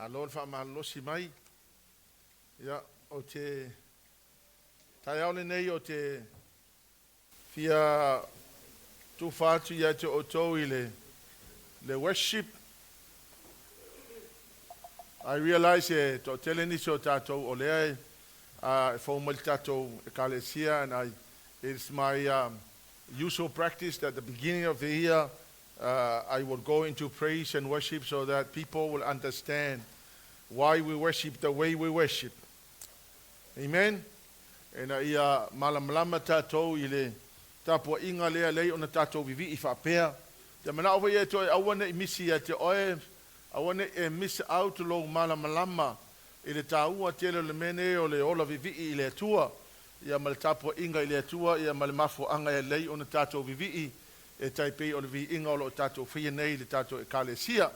Lord fa mahalosi mai. Ia o te tai aole nei o te fia tufatu ia te otou I le worship. I realize to tele ni so tatou o lea formal tatou ekalesia, and it's my usual practice that at the beginning of the year I will go into praise and worship so that people will understand why we worship the way we worship. Amen. And ia malamalama tatou I le tapua inga lea lei ona tatou vivi I whapea. Te mana owa ia toi awane I misi ia te oe, awane e miss out lo malamalama I le taua tele le mene o le ola vivi I le atua. Ia ma le tapua inga I le atua, ia ma le mafu anga e lei ona tatou vivi e taipei o le vi inga o lo tatou whia nei le tatou e kalesia.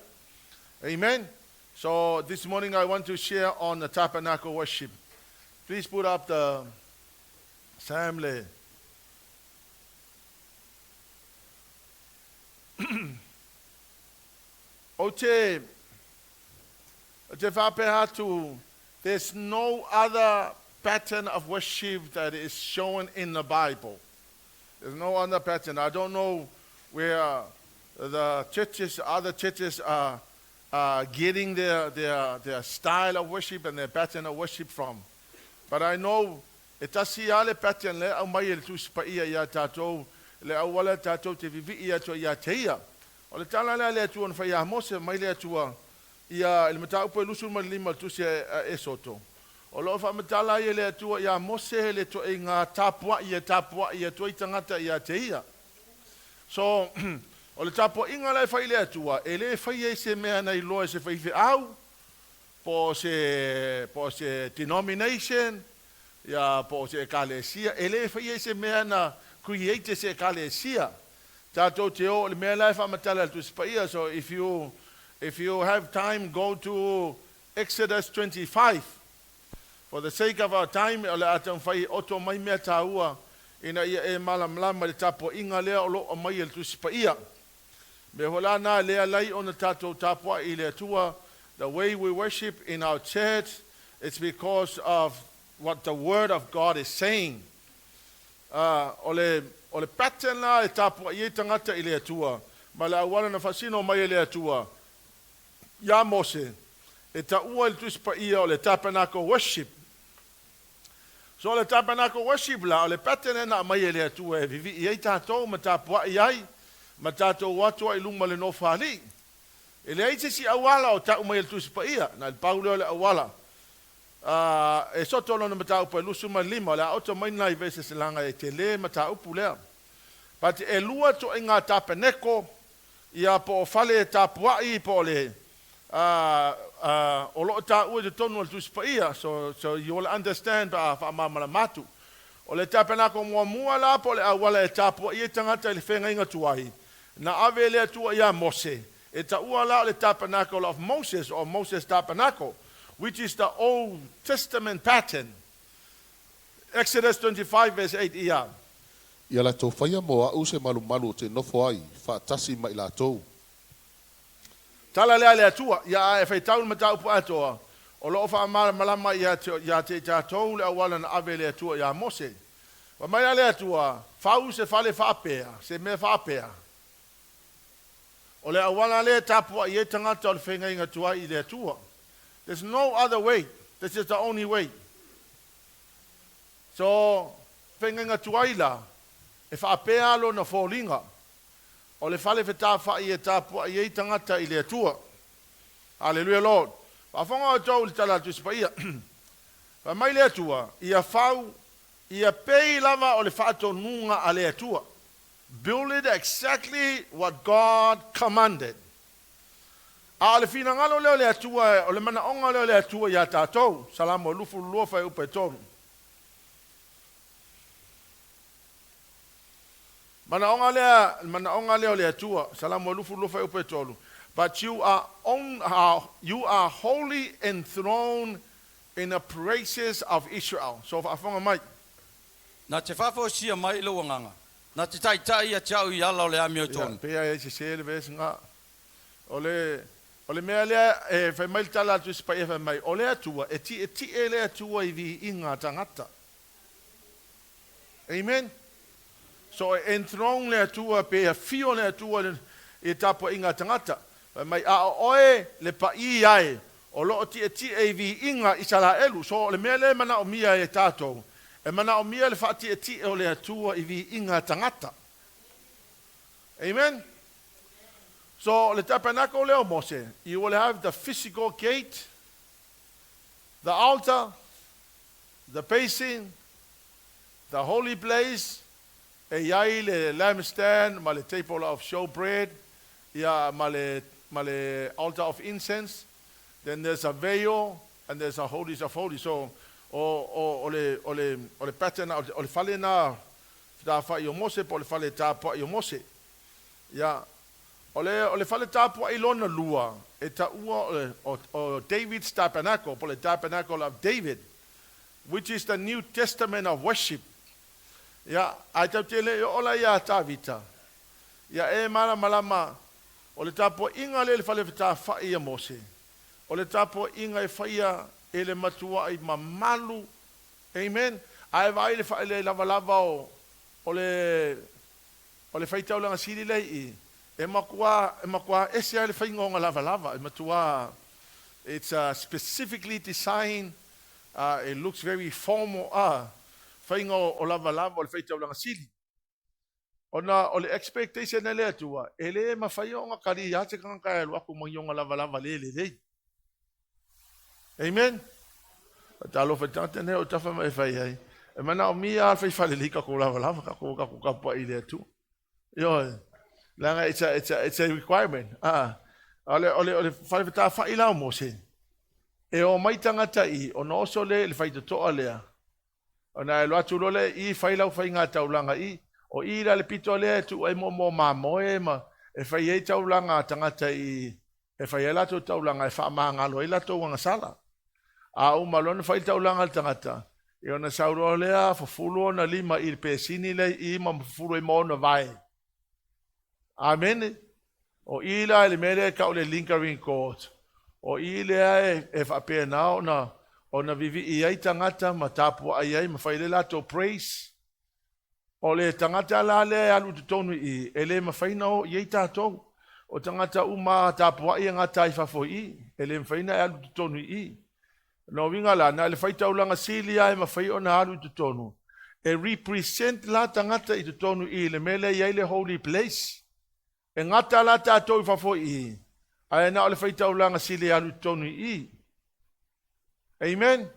Amen. So this morning I want to share on the tabernacle worship. Please put up the Sam le. O te whapehatu, there's no other pattern of worship that is shown in the Bible. There's no other pattern. I don't know where the churches, other churches are getting their style of worship and their pattern of worship from. But I know e tasi ale pattern le au mai le tuspa ia tatou le au wala tatou te vivi ia to ia teia. O le tala le atua na whai Amosa mai le atua ia le mata upo lusul ma lima tusi Esoto. O lo wha matala ia le atua ia Amosa le to e ngā tapua ia to I tangata ia teia. So, o le tapua inga le whai le atua e le whai e se mea nei loa se whai au po se denomination, ya po se ekalesia, ele whai se mea na create se ekalesia. Tato te o le mea lai whamatala tu spaia, so if you have time, go to Exodus 25. For the sake of our time, o le atang whai oto mai mea taua, ina ia e malamlama le tapo inga lea o lo o mai el tu spaia. Me hola na lea lai o na tato tapua I le atua. The way we worship in our church, it's because of what the Word of God is saying. Ole pattern la e tapua I tangata I le atua, ma le awala na fasino mai le atua. Ya Mose, e ta ua le tuspa ia o le tabernacle worship. So le tabernacle worship la, ole pattern na mai le atua e vivi I tatou ma tapua I ma tatou watua I luma le no fali. Ele aise si awala o ta umai tu spaia na Paulo le awala. Esoto no mata upa lusu ma lima la auto mai nai vese langa e tele mata upu le. But e lua to inga tabernacle ia po fale tapua I po le o lo ta u de tonu tu spaia, so you will understand fa mama matu. O le tabernacle mo la po le awala e tapua I tangata le fenga inga tuai. Na avele tu ia Mose. It's the tabernacle of Moses, or Moses' tabernacle, which is the Old Testament pattern. Exodus 25 verse 8 ia. Ia la tō whaia moa au se malu te nofo ai, whaatasi mai la tō. Tala lea lea tua, ia e whai taun ma tau pu atoa, o loo wha malama ia te tātou le awala na ave lea tua ia Mose. Wa mai lea tua, whau se whale whapea, se me whapea. O le awala le tapua I tangata o le whenga inga tua I le atua. There's no other way. This is the only way. So, whenga inga tua ila, e whaapea alo na wholinga, o le whale whetawha I tapua I tangata I le atua. Halleluiah, Lord. Whawhonga o tau le tala tu spaia. Wa mai le atua, ia whau, ia pei lava o le whaato nunga a le atua. Build it exactly what God commanded. Ale fina ngalo leo le atua, o le mana onga leo le atua ia tātou. Salamo lufu luofa e upe tonu. Mana onga leo le atua. Salamo lufu luofa e upe tonu. But you are wholly enthroned in the praises of Israel. So afonga mai. Na te whafo sia mai lo nganga. Na te tai a tau I ala o le amio tonu. Pea e se le ves nga. O le O le mea lea, whai mai tala atu sipa e whai mai, o lea tua, e ti e lea tua I vi inga tangata. Amen? So e enthrong lea tua, pe a fio lea tua, e tapo inga tangata. Whai mai a oe le pa I ai, o loo ti e vi inga Israelu, so le mea lea mana o mia e tātou. E mana o mia le whaati e o lea tua I vi inga tangata. Amen? So the tabernacle of Moses, you will have the physical gate, the altar, the basin, the holy place, a yai le lampstand, ma le table of showbread, ya ma le altar of incense. Then there's a veil and there's a holies of holies. So o le pattern o le fale na da fa yo Mose po le fale ta po yo Mose. Ya O le fale tāpua I lona lua, e ta ua o David's Tabernacle, po le Tabernacle of David, which is the New Testament of worship. Ia, ai tau tele o ola ia tāvita. Ia e mara malama, o le tāpua inga le fale tā whai a Mose. O le tāpua inga e whaia e le matua I mamalu. Amen. Ai vai le whai le lava lava o le whaitaulanga siri lei I. E makua ese ale whaingonga lava lava. E matua, it's specifically designed, it looks very formal. Whaingo o lava lava o le whaitaulanga siri. O le expectation e lea tua, e le mawhaionga kari ate kankai alu aku maionga lava lava le. Amen? Talo whaitante ne o tafa mai whai ai. E mana o mia al whaifale lika ko lava lava, kako kapua I lea tu. Yo, langa, it's a requirement. Ole whaifata whai lau Mose. E o mai tangata I, o no so le whaitotoa lea. O na e loa tulole I whai lau whai ngā taulanga I. O ira le pito lea tu ai mo mamoe ma e whai e taulanga tangata I e whai e lato taulanga e wha maangalo e lato wanga sala. A umalona whai taulanga tangata. E ona sauro lea fufulu na lima I pesini le I ma fufulu I moona vai. Amen. O ila le mere ka o le lingering court. O ila e whapea nao na o na vivi I ai tangata ma tapua ai ma whai le lato praise. O le tangata la le alu tutonu I, e le mawhaina o I tātou. O tangata uma tāpua I ngata I whafo I, e le mawhaina alu tutonu I. No winga la, na le whaita ulanga silia e mawhai o na alu tutonu. E represent la tangata I tutonu I, le mele I le holy place. E ngata la tātou I whafo I. Ae na o le whaita ulanga silia alu tutonu I. Amen.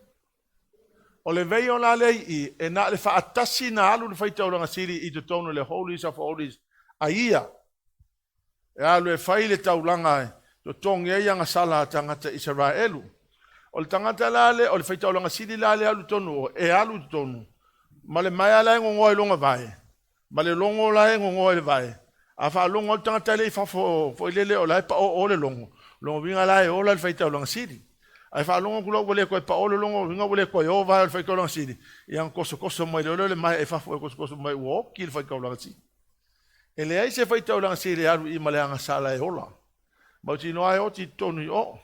O le vei o la lei I, e na le whaatasi na alu le whaitauranga siri I te tono le holies of holies a ia. E alu e whai le tauranga e, to tongi e anga sala tangata Israelu. O le tangata la le, o le whaitauranga siri la le alu tonu, e alu tonu. Ma le mai ala e ngongo e longa vai. Ma le longo la e ngongo e vai. A wha longo o tangata le I whafo, fo ilele o la e pa o le longo. Longo winga la e o la le whaitauranga siri. Ai fa longo kulo wole ko pa olo longo vinga wole ko yo va fa ko long sidi yang koso mai le mai e fa koso mai wo ki fa ko long sidi ele ai se fa to long sidi aru I maleanga sala e ola ma ti no ai o ti tonu o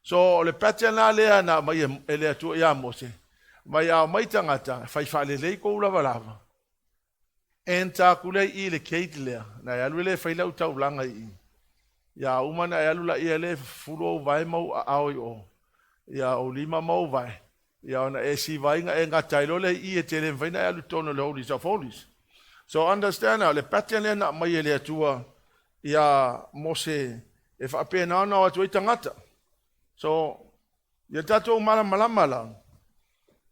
so le patena le na mai ele tu ya Mose mai a mai tangata fa le ko ula valava enta kule I le keitile na ya le fa ila uta ulanga I ya umana ya lula I le fulo vai mau ao o ia o lima mau vai. Ia ona e si vai nga e ngatailo le I e tele mwaina e alu tono le holies of holies. So understand now, le patia le na mai e le atua ia Mose e whapea nana o atu I tangata. So, ia tatou malamala.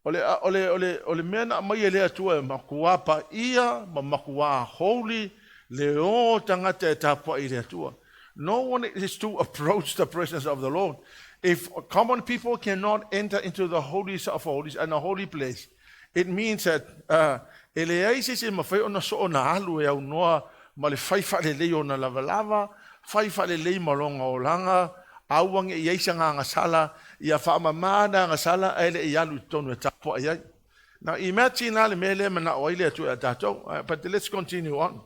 Ole mea na mai e le atua e makua pa ia, ma makua holy, le o tangata e tapua I le atua. No one is to approach the presence of the Lord. If common people cannot enter into the holies of holies and a holy place, it means that eleaisi se mawhai ona so ona alu e au noa ma le whaiwhale lei ona lava lava, whaiwhale lei malonga o langa, auange I eisanga nga sala, ia whaamamana nga sala, ele I alu tonu e tapo ai ai. Now imagine ale mele mana o ile atu e tatou, but let's continue on.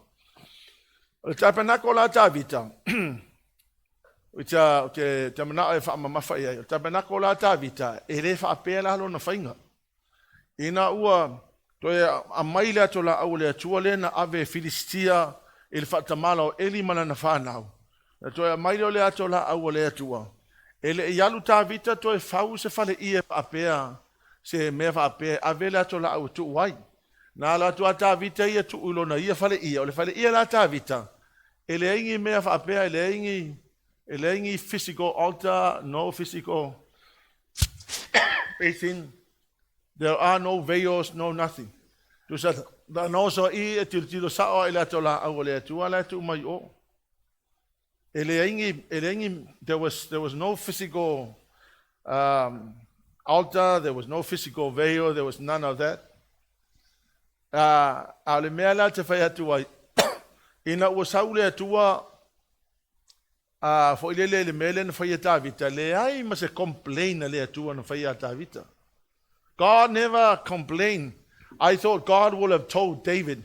O tabernacle of David. Uta te tamana e fa mamafa ia. Tabernacle of David e le fa pe la lo na fainga. Ina ua toe a maile to la au le atua le na ave Filistia il fa tamalo eli mana na fa nau. Na toe a maile le ato la au le atua. Ele ialu David toe fau se fale ia a pea se me fa pe ave le ato la au tu wai. Na la tua David ia tu ulo na ia fale ia o le fale ia la David. Ele ingi me fa pe ele ingi physical altar, no physical basin. There are no veils, no nothing. Tu sa da no so I e tilo sa o ele to la au le tu ala tu mai o. Ele ingi there was no physical altar, there was no physical veil, there was none of that. Ale mea la te whai atu ai. Ina ua saule atua fo ilele le mele na whai atavita. Le ai ma se complain na le atua na whai atavita. God never complained. I thought God would have told David,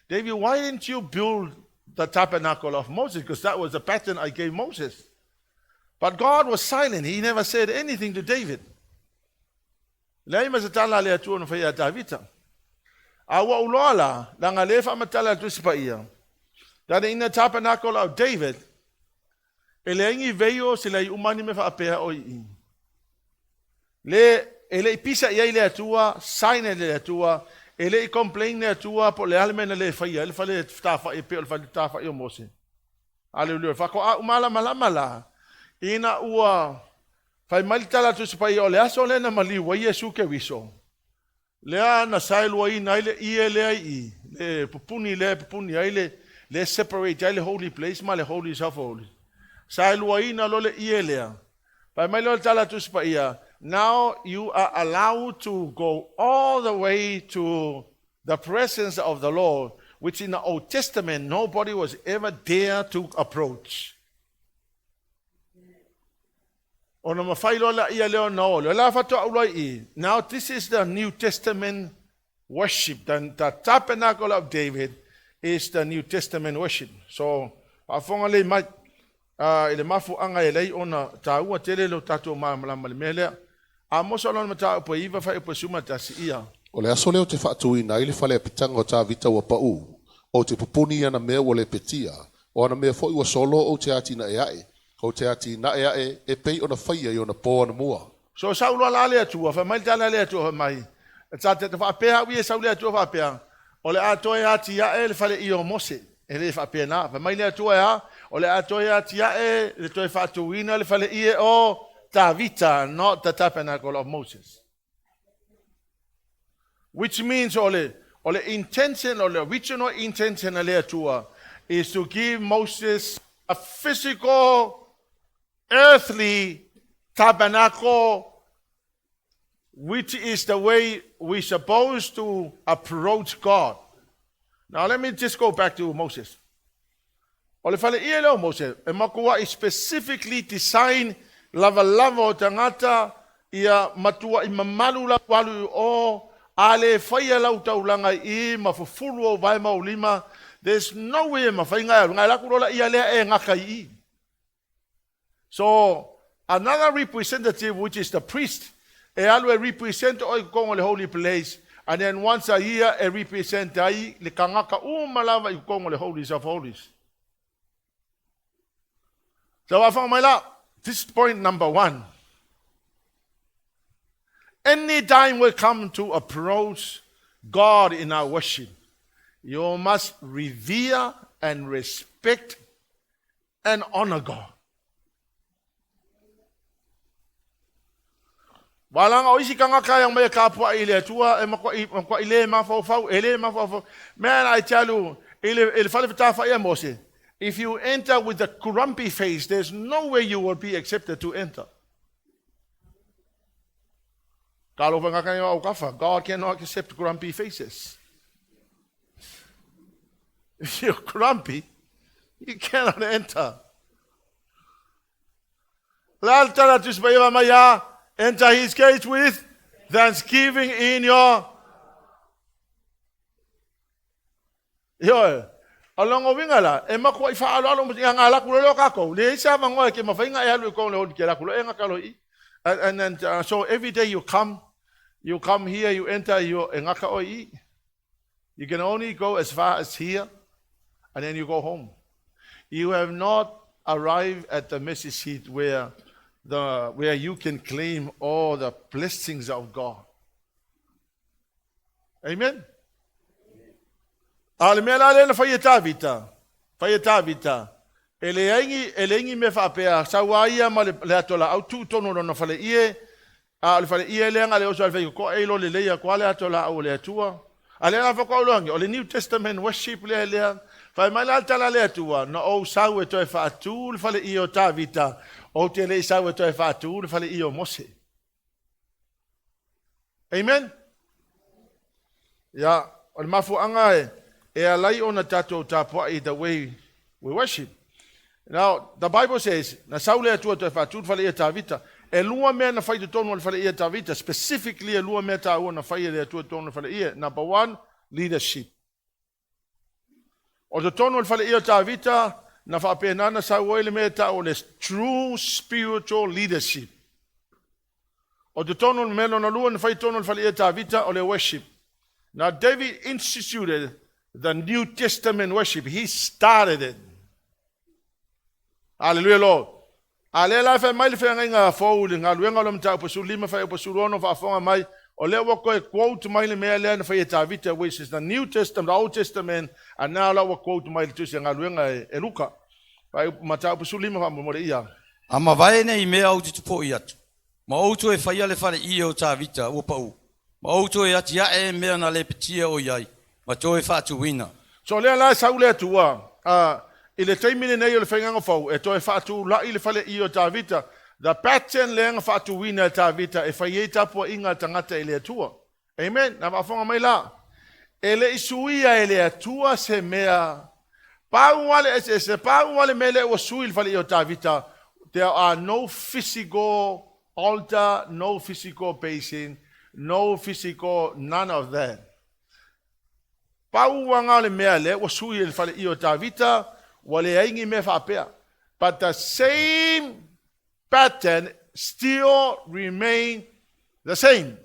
why didn't you build the tabernacle of Moses? Because that was the pattern I gave Moses. But God was silent. He never said anything to David. Le ai ma se tala le atua na whai atavita. Awa uloala, langa lefa matala tuspa ia. That in the tabernacle of David, ele ingi veio se le umani me whaapea o I. Ele pisa ia le atua, saine le atua, ele complain le atua, po le almena le whaia, ele whale tafa e peo, le whale tafa I o Mose. Halleluiah. Whako a umala malamala, ina ua, whai malitala tuspa ia o le aso le na mali wa Yesu ke wiso. Lea na sailua I na ile ie lea I, le pupuni ai le separate ai le holy place ma le holy of holy. Sailua I na lo le ie lea. Pai mai lo tala tuspa ia. Now you are allowed to go all the way to the presence of the Lord, which in the Old Testament nobody was ever dare to approach. Now this is the New Testament worship. The Tabernacle of David is the New Testament worship. So, pafonga mai ele mafu anga ele ona taua tele lo tatu malama mele. Amosa lona mata po iva fa po suma tasi ia. O le aso leo te whaatui na ili whale pitanga o tā vita wa pau. O te pupuni ana mea o le petia. O ana mea fo iwa solo o te ati na eae. O te ati na e pei ona whaia I ona pō ana mua. So saulo ala le atua, fa mai tala le atua mai. Tsa te whapea ui e saulo le atua whapea. O le atoe ati ia le whale I o Mose. E le whapea na. Fa mai le atua ia. O le atoe ati ia le toe whatuina le whale I o Tavita, not the tabernacle of Moses. Which means or the intention or the original intention of the atua is to give Moses a physical, earthly tabernacle, which is the way we're supposed to approach God. Now let me just go back to Moses. O le fale I leo Moses, e makua is specifically designed lava o tangata ia matua I mamalu la walu o ale whaia lau taulanga I mafufuru o vai maulima. There's no way mawhainga ngai lakurola ia lea e ngaka I. So another representative, which is the priest, e alu e represent o kongo le holy place, and then once a year e represent ai le kangaka umalawa I kongo le holies of holies. So wafanga mai la. This is point number 1. Any time we come to approach God in our worship, you must revere and respect and honor God. Walanga o isi kanga kaya mai kapua ile tua e makwa ile mafau ele mafau. Man, I tell you, ele fale tafa e Mose. If you enter with a grumpy face, there's no way you will be accepted to enter. God cannot accept grumpy faces. If you're grumpy, you cannot enter. Enter his gates with thanksgiving in your Alongo wingala, e makua I whaalo mo ia ngā laku lolo kako. Le isa mangoa ke mawhainga e alu ko le hodi ke laku lo e ngakalo I. And then, so every day you come here, you enter, you ngaka o I. You can only go as far as here, and then you go home. You have not arrived at the mercy seat where you can claim all the blessings of God. Amen. Alimela le na fayeta vita. Ele me fa pea sawaia ma le atola au tu tono no fale ie. Le fale ie le ngale o so fe ko elo le le ko le atola au le tua. Ale na fa ko longi o le New Testament worship le fa mai la tala le tua no o sawe to fa tu le fale io ta vita o te le sawe to fa tu le fale io mose. Amen. Ya o mafu anga e alai ona tato tapo I the way we worship. Now the Bible says na saule tua to fa tu fale ita vita e lua me na fai tono le fale ita vita specifically e lua me ta ona fai le tua tono fale ia. Number 1, leadership. O te tono le fale ita vita na fa pena na sa le me ta o le true spiritual leadership. O te tono le melo na lua na fai tono le fale ita vita o le worship. Now David instituted the New Testament worship. He started it. Hallelujah, Lord. Alela fa mai le fa nga fo le nga luenga lo mta po sulima fa po sulono fa fonga mai o le wo ko quote mai le mele na fa eta vita which is the New Testament, the Old Testament, and now la wo quote mai le tusi nga luenga e Luka. Fa mata po sulima fa mo le ia. Ama vai nei me au tu po ia. Ma o tu e fa ia le fa I o ta vita o pau. Ma o tu e atia e me na le petia o iai. Ma to e fa tu wina. So le la saule tua ile taimine nei o le whainganga whau, e toi whaatu lai le whale I o tā vita, the pattern leanga whaatu wina tā vita, e whai e tapua inga tangata e le atua. Amen? Nā whafonga mai la. E le isuia e le atua se mea, pāu wale mele o sui le whale I o tā vita, there are no physical altar, no physical basin, no physical, none of that. Pāu wanga le mea le o sui le whale I o tā vita, wale aingi me whapea. But the same pattern still remain the same.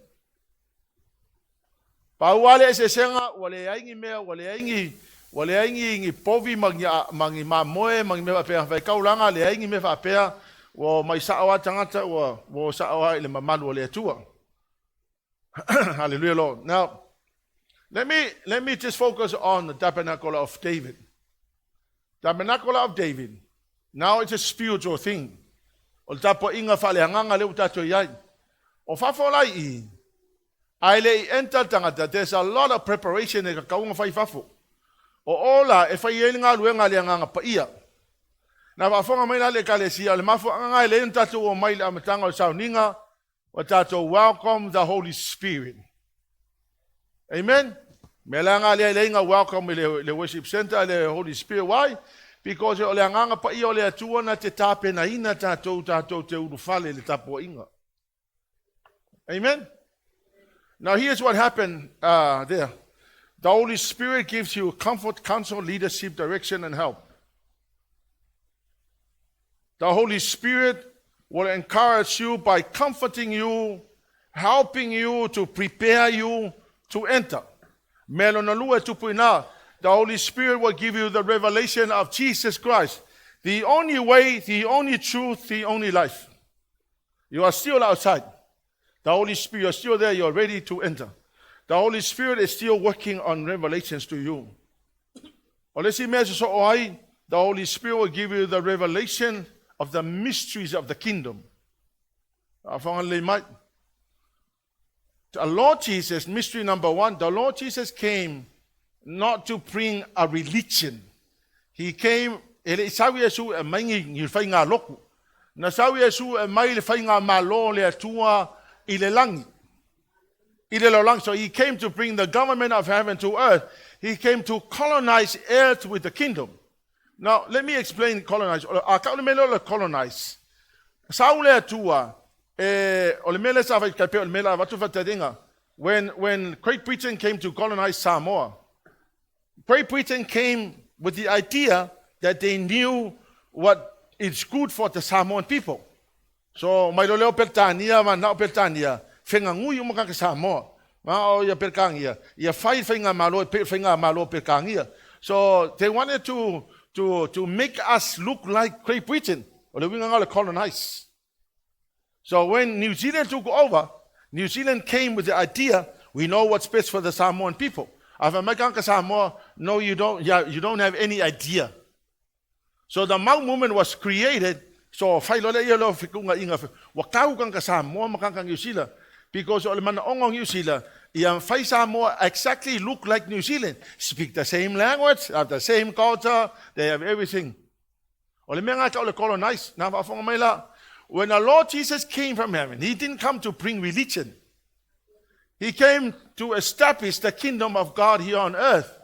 Pa wale se senga wale aingi me wale aingi ngi povi mangi mamoe mangi me whapea whai kaulanga le aingi me whapea wo mai saawa tangata wo saawa ile mamalu wale atua. Hallelujah, Lord. Now let me just focus on the Tabernacle of David. Tabernacle of David. Now it's a spiritual thing. O tapo inga fale hanganga le utato iai. O fafolai I. Ai le enter tangata. There's a lot of preparation e ka kaunga fai fafo. O ola e fai elinga luenga le hanganga pa ia. Na wafonga mai le kalesia le mafu anga le entato o mai le amatanga o sauninga. O tato welcome the Holy Spirit. Amen. Melanga le inga welcome le worship center le Holy Spirit. Why? Because o le anganga pa I o le atua na te tape na ina tatou te urufale le tapo inga. Amen? Now here's what happened there. The Holy Spirit gives you comfort, counsel, leadership, direction, and help. The Holy Spirit will encourage you by comforting you, helping you to prepare you to enter. Melonalua tupuina. The Holy Spirit will give you the revelation of Jesus Christ. The only way, the only truth, the only life. You are still outside. The Holy Spirit, you're still there, you're ready to enter. The Holy Spirit is still working on revelations to you. The Holy Spirit will give you the revelation of the mysteries of the kingdom. The Lord Jesus, mystery number 1, the Lord Jesus came not to bring a religion. He came, ele sawi Yesu e maingi ni fai ngā loku. Na sawi Yesu e mai le fai ngā malo le atua I le langi. I le lolang. So he came to bring the government of heaven to earth. He came to colonize earth with the kingdom. Now, let me explain colonize. A ka me lo colonize. Sau le atua o le mele sa fai kape o le mele watu fatadinga. When Great Britain came to colonize Samoa, Great Britain came with the idea that they knew what is good for the Samoan people. So, may loleo pertania, man na pertania, fengangu yung mga Samoa. Ma o ya perkangia, ya fight fenga malo perkangia. So they wanted to make us look like Great Britain, or the wing colonize. So when New Zealand took over, New Zealand came with the idea, we know what's best for the Samoan people. After Samoa, no, you don't have any idea. So the Mau movement was created. So because all man ongong New Zealand, Samoa exactly look like New Zealand, speak the same language, have the same culture, they have everything. Colonize. When the Lord Jesus came from heaven, he didn't come to bring religion. He came to establish the kingdom of God here on earth.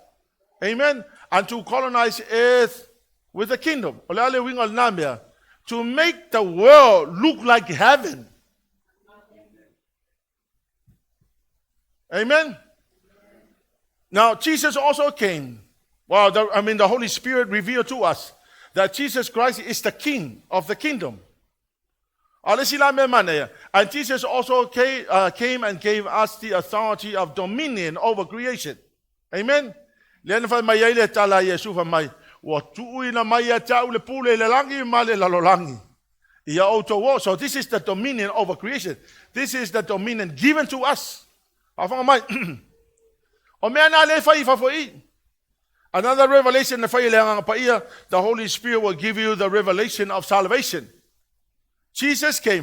Amen. And to colonize earth with the kingdom. To make the world look like heaven. Amen. Now, Jesus also came. Well, the Holy Spirit revealed to us that Jesus Christ is the King of the kingdom. And Jesus also came and gave us the authority of dominion over creation. Amen. So this is the dominion over creation. This is the dominion given to us. Another revelation, the Holy Spirit will give you the revelation of salvation. Jesus came.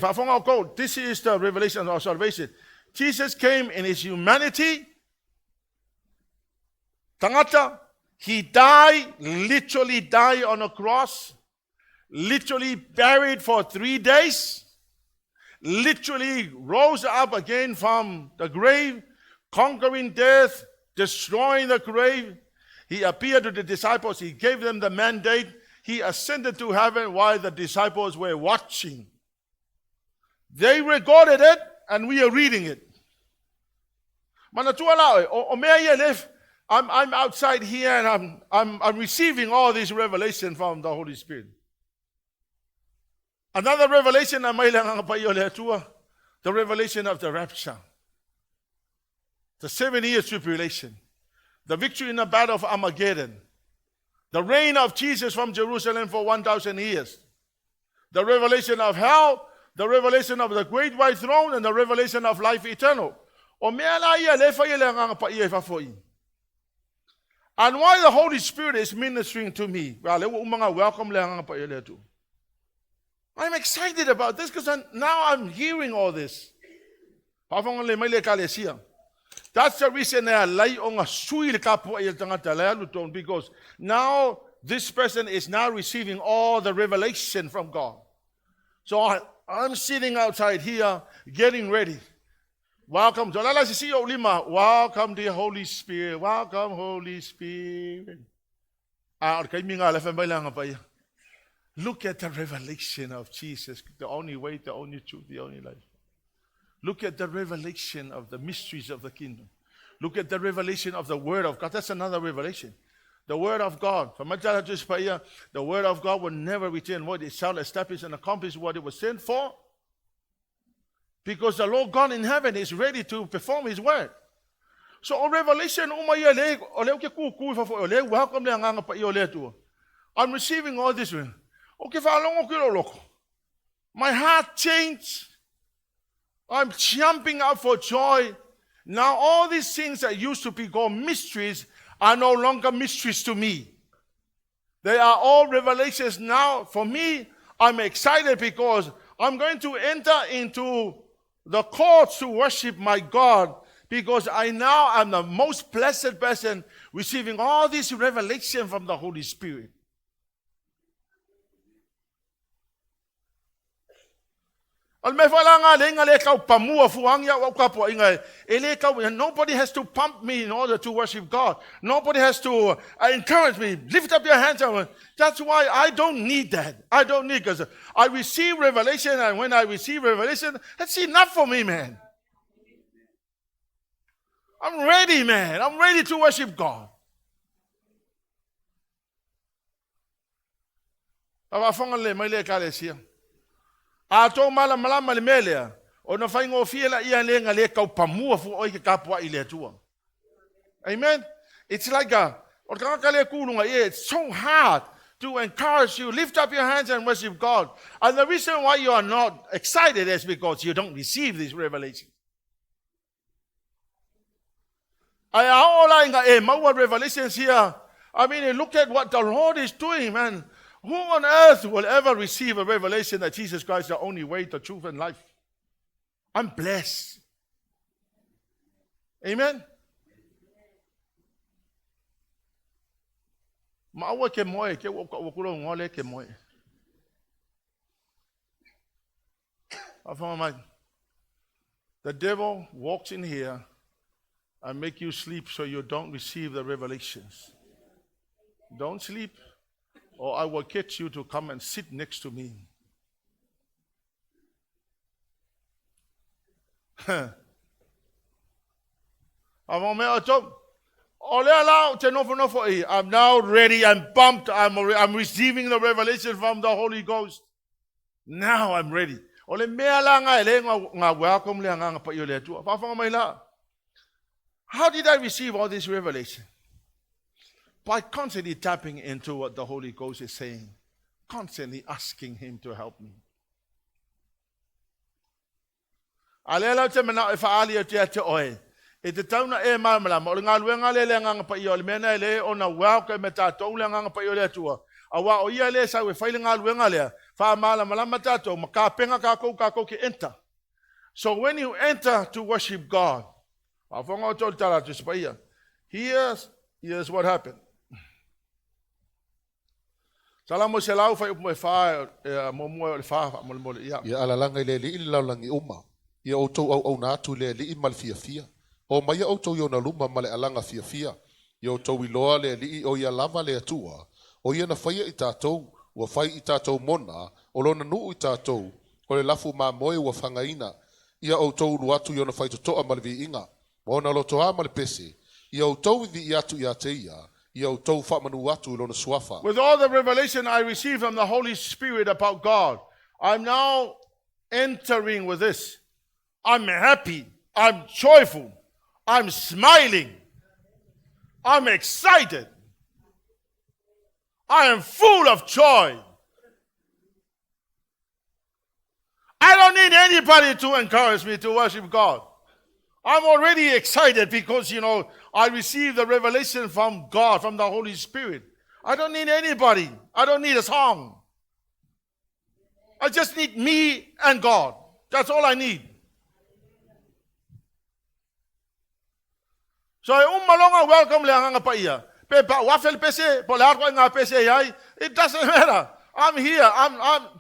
This is the revelation of salvation. Jesus came in his humanity. Tangata, he died, literally died on a cross, literally buried for 3 days, literally rose up again from the grave, conquering death, destroying the grave. He appeared to the disciples. He gave them the mandate. He ascended to heaven while the disciples were watching. They recorded it, and we are reading it. I'm outside here, and I'm receiving all this revelation from the Holy Spirit. Another revelation, the revelation of the rapture. The 7 years tribulation. The victory in the battle of Armageddon. The reign of Jesus from Jerusalem for 1,000 years. The revelation of hell. The revelation of the great white throne. And the revelation of life eternal. And why the Holy Spirit is ministering to me. I'm excited about this because now I'm hearing all this. That's the reason I lay on a sweet because now this person is now receiving all the revelation from God. So I'm sitting outside here getting ready. Welcome to welcome the Holy Spirit. Welcome, Holy Spirit. Look at the revelation of Jesus, the only way, the only truth, the only life. Look at the revelation of the mysteries of the kingdom. Look at the revelation of the Word of God. That's another revelation. The Word of God. The Word of God will never return void. It shall establish and accomplish what it was sent for. Because the Lord God in heaven is ready to perform His Word. So on Revelation, I'm receiving all this. My heart changed. I'm jumping up for joy. Now all these things that used to be called mysteries are no longer mysteries to me. They are all revelations now. For me, I'm excited because I'm going to enter into the courts to worship my God because I now am the most blessed person receiving all this revelation from the Holy Spirit. Nobody has to pump me in order to worship God. Nobody has to encourage me. Lift up your hands. That's why I don't need that. I don't need because I receive revelation, and when I receive revelation, that's enough for me, man. I'm ready, man. I'm ready to worship God. Awafonga le mai le kalesia. A tō malama le melea. O na whaingo fiela ia lenga le kau pamua fu oi ke kapua i le atua. Amen? It's like o kaka le kulunga, it's so hard to encourage you. Lift up your hands and worship God. And the reason why you are not excited is because you don't receive this revelation. Maua revelations here. I mean, look at what the Lord is doing, man. Who on earth will ever receive a revelation that Jesus Christ is the only way, the truth, and life? I'm blessed. Amen? Maua ke moe, ke wakuro ngole ke moe. The devil walks in here and make you sleep so you don't receive the revelations. Don't sleep, or I will catch you to come and sit next to me. I'm now ready, I'm pumped, I'm receiving the revelation from the Holy Ghost. Now I'm ready. How did I receive all this revelation? By constantly tapping into what the Holy Ghost is saying, constantly asking Him to help me. E te tauna e mamala, o le ngā luenga le nganga pa i o le mena le o na wau ke me tātou le nganga pa i o le atua. A wā o ia le sa we whaile ngā luenga lea, wha mala malama tātou, ma ka penga ka kou ke enter. So when you enter to worship God, a whonga o tō tara tu sipaia, here's what happened. Salamo se lau whai upo e whae, mo mua o le whae, mo le mole, ia. Ia alalanga le li lau langi uma, ia o tō au nātu le li mal fia. O mai o tō iona luma male alanga fia. Ia o tō iloa le li o ia lava le atua. O ia na whaia i tātou, ua whai i tātou mona, o lona nuu i tātou, o le lafu mā moe ua whangaina. Ia o tō ulu atu iona whai to toa male vi inga. O na loto a male pese. Ia o tō i atu i ateia. Ia o tō whamanu atu i lona suafa. With all the revelation I received from the Holy Spirit about God, I'm now entering with this. I'm happy. I'm joyful. I'm smiling. I'm excited. I am full of joy. I don't need anybody to encourage me to worship God. I'm already excited because, I received the revelation from God, from the Holy Spirit. I don't need anybody. I don't need a song. I just need me and God. That's all I need. So umalonga welcome le hanga pa ia. Pe pa wafel pese, po la ko nga pese yai. It doesn't matter. I'm here.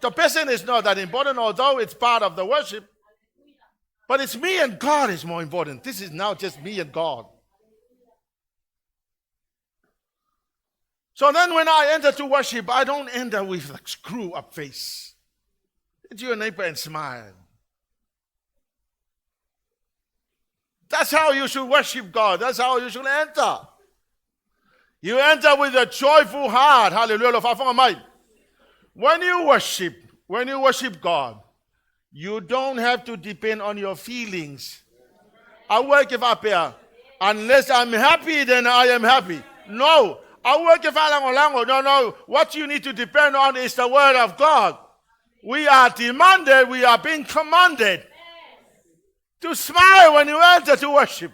The person is not that important, although it's part of the worship. But it's me and God is more important. This is now just me and God. So then when I enter to worship, I don't enter with a screw-up face. It's your neighbor and smile. That's how you should worship God. That's how you should enter. You enter with a joyful heart. Hallelujah. When you worship God, you don't have to depend on your feelings. I work if up here. Unless I'm happy, then I am happy. No. I work if No. What you need to depend on is the word of God. We are demanded, we are being commanded to smile when you enter to worship.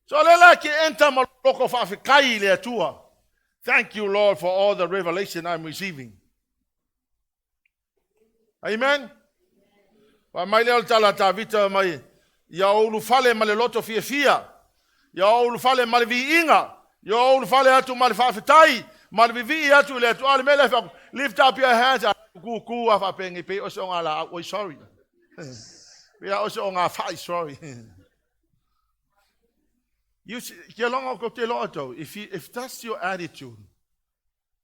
So thank you, Lord, for all the revelation I'm receiving. Amen. Wa mai leo tala ta vita mai ya ulu fale male loto fia. Ya ulu fale male vi inga. Ya ulu fale atu male fa fitai. Male vi atu le atu ale mele fa lift up your hands. Ku afa pengi pe o so ngala o sorry. We are also on our fight, sorry. If that's your attitude,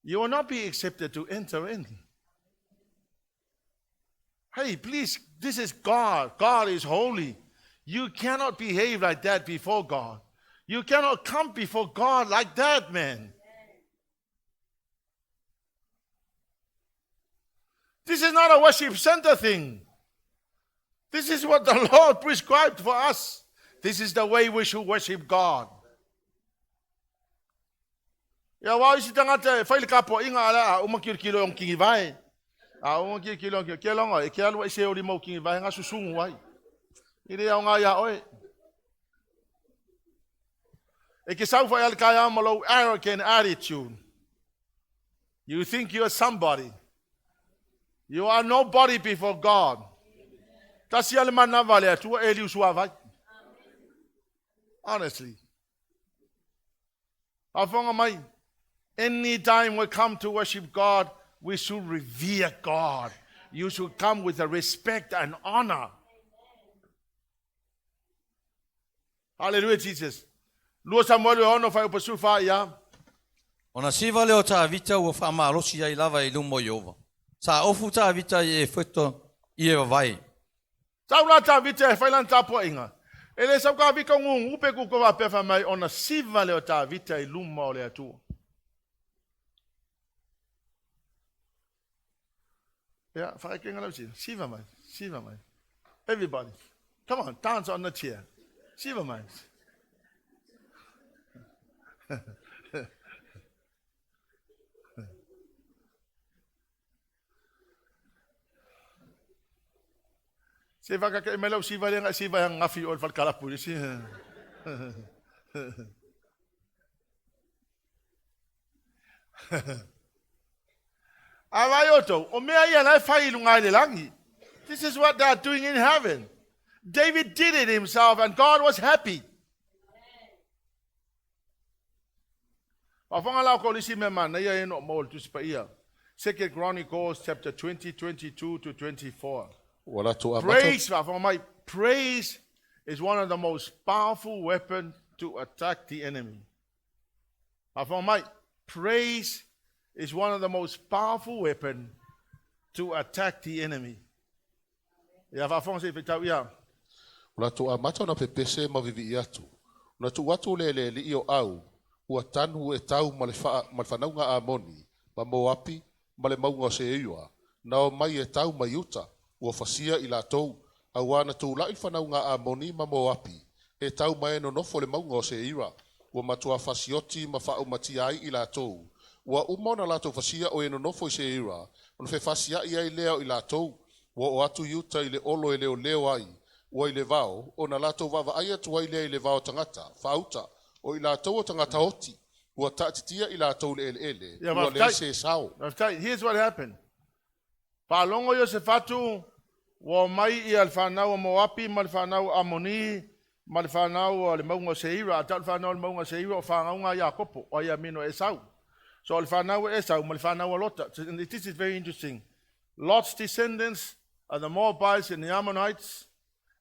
you will not be accepted to enter in. Hey, please, this is God. God is holy. You cannot behave like that before God. You cannot come before God like that, man. This is not a worship center thing. This is what the Lord prescribed for us. This is the way we should worship God. Ya wa isi tangata faile kapo inga ala umakirikilo yung kingivai. Umakirikilo yung kialonga ikialwa ise uli mo kingivai nga susungu wai. Iri ya nga ya oi. Ikisau fa el kaya malo arrogant attitude. You think you're somebody. You are nobody before God. Tasi alemana vale tu eli usua. Honestly. Afonga mai. Anytime we come to worship God, we should revere God. You should come with a respect and honor. Hallelujah, Jesus. Lua Samuel ono fa upasu ya. Ona siva leo ta vita ua whaamarosi ai lava I lumo Iova. Sa ofu ta vita I wheto I e vai. Tau la ta vita e whailan tapo inga. Ele sa ka vika ngung upe ku ko pefa mai ona siva leo ta vita I lumo le atu. Yeah, whaekenga lau si. Siva mai. Everybody. Come on, dance on the chair. Siva mai. Se vaka ka melau siva lenga siva yang ngafi ol fal kala polisi. Avayoto, o mea ia lai fai lungai le langi. This is what they are doing in heaven. David did it himself and God was happy. Wafanga lau kolisi me mana ia eno mol tu sipa ia. 2 Chronicles chapter 20, 22 to 24. Praise is one of the most powerful weapons to attack the enemy. Praise is one of the most powerful weapons to attack the enemy. Ya vafong se fitau ya. Ula tu amata na pepese mavivi atu. Ula tu watu le li o au. Ua tanu e tau malfanau nga amoni. Ma moapi male maunga se eua. Nao mai e tau maiuta. Ua fasia ila tou. Awana tu la ilfanau nga amoni ma moapi. E tau mai no nofo le maunga se eua. Ua matua fasioti ma fau matiai ila tou. Ua umona la tou fasia o eno nofo se eua. Ona fe fasia ia i leo ila tou. Ua o atu iuta ile olo e leo ai. Ua ile vao. Ona la tou vava aia tua ile vao tangata. Fauta. O ila tou tangata oti. Ua taatitia ila tou le ele. Ua le se sao. Here's what happened. Palongo Yosefatu. Wa mai I alfanau Moapi, malfanau Amoni, malfanau le maunga seira, atalfanau le maunga seira o whangaunga Yakopo, o ia mino Esau. So alfanau Esau, malfanau Lota. This is very interesting. Lot's descendants are the Moabites and the Ammonites,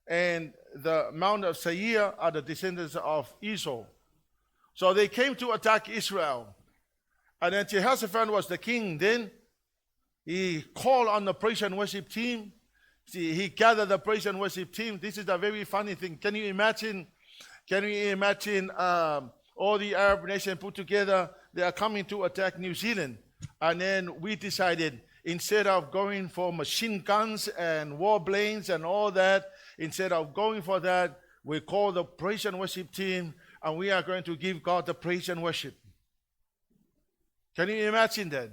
and the Mount of Seir are the descendants of Esau. So they came to attack Israel. And then Jehoshaphat was the king then. He called on the praise and worship team. He gathered the praise and worship team. This is a very funny thing. Can you imagine all the Arab nations put together? They are coming to attack New Zealand. And then we decided, instead of going for machine guns and warplanes and all that, instead of going for that, we call the praise and worship team, and we are going to give God the praise and worship. Can you imagine that?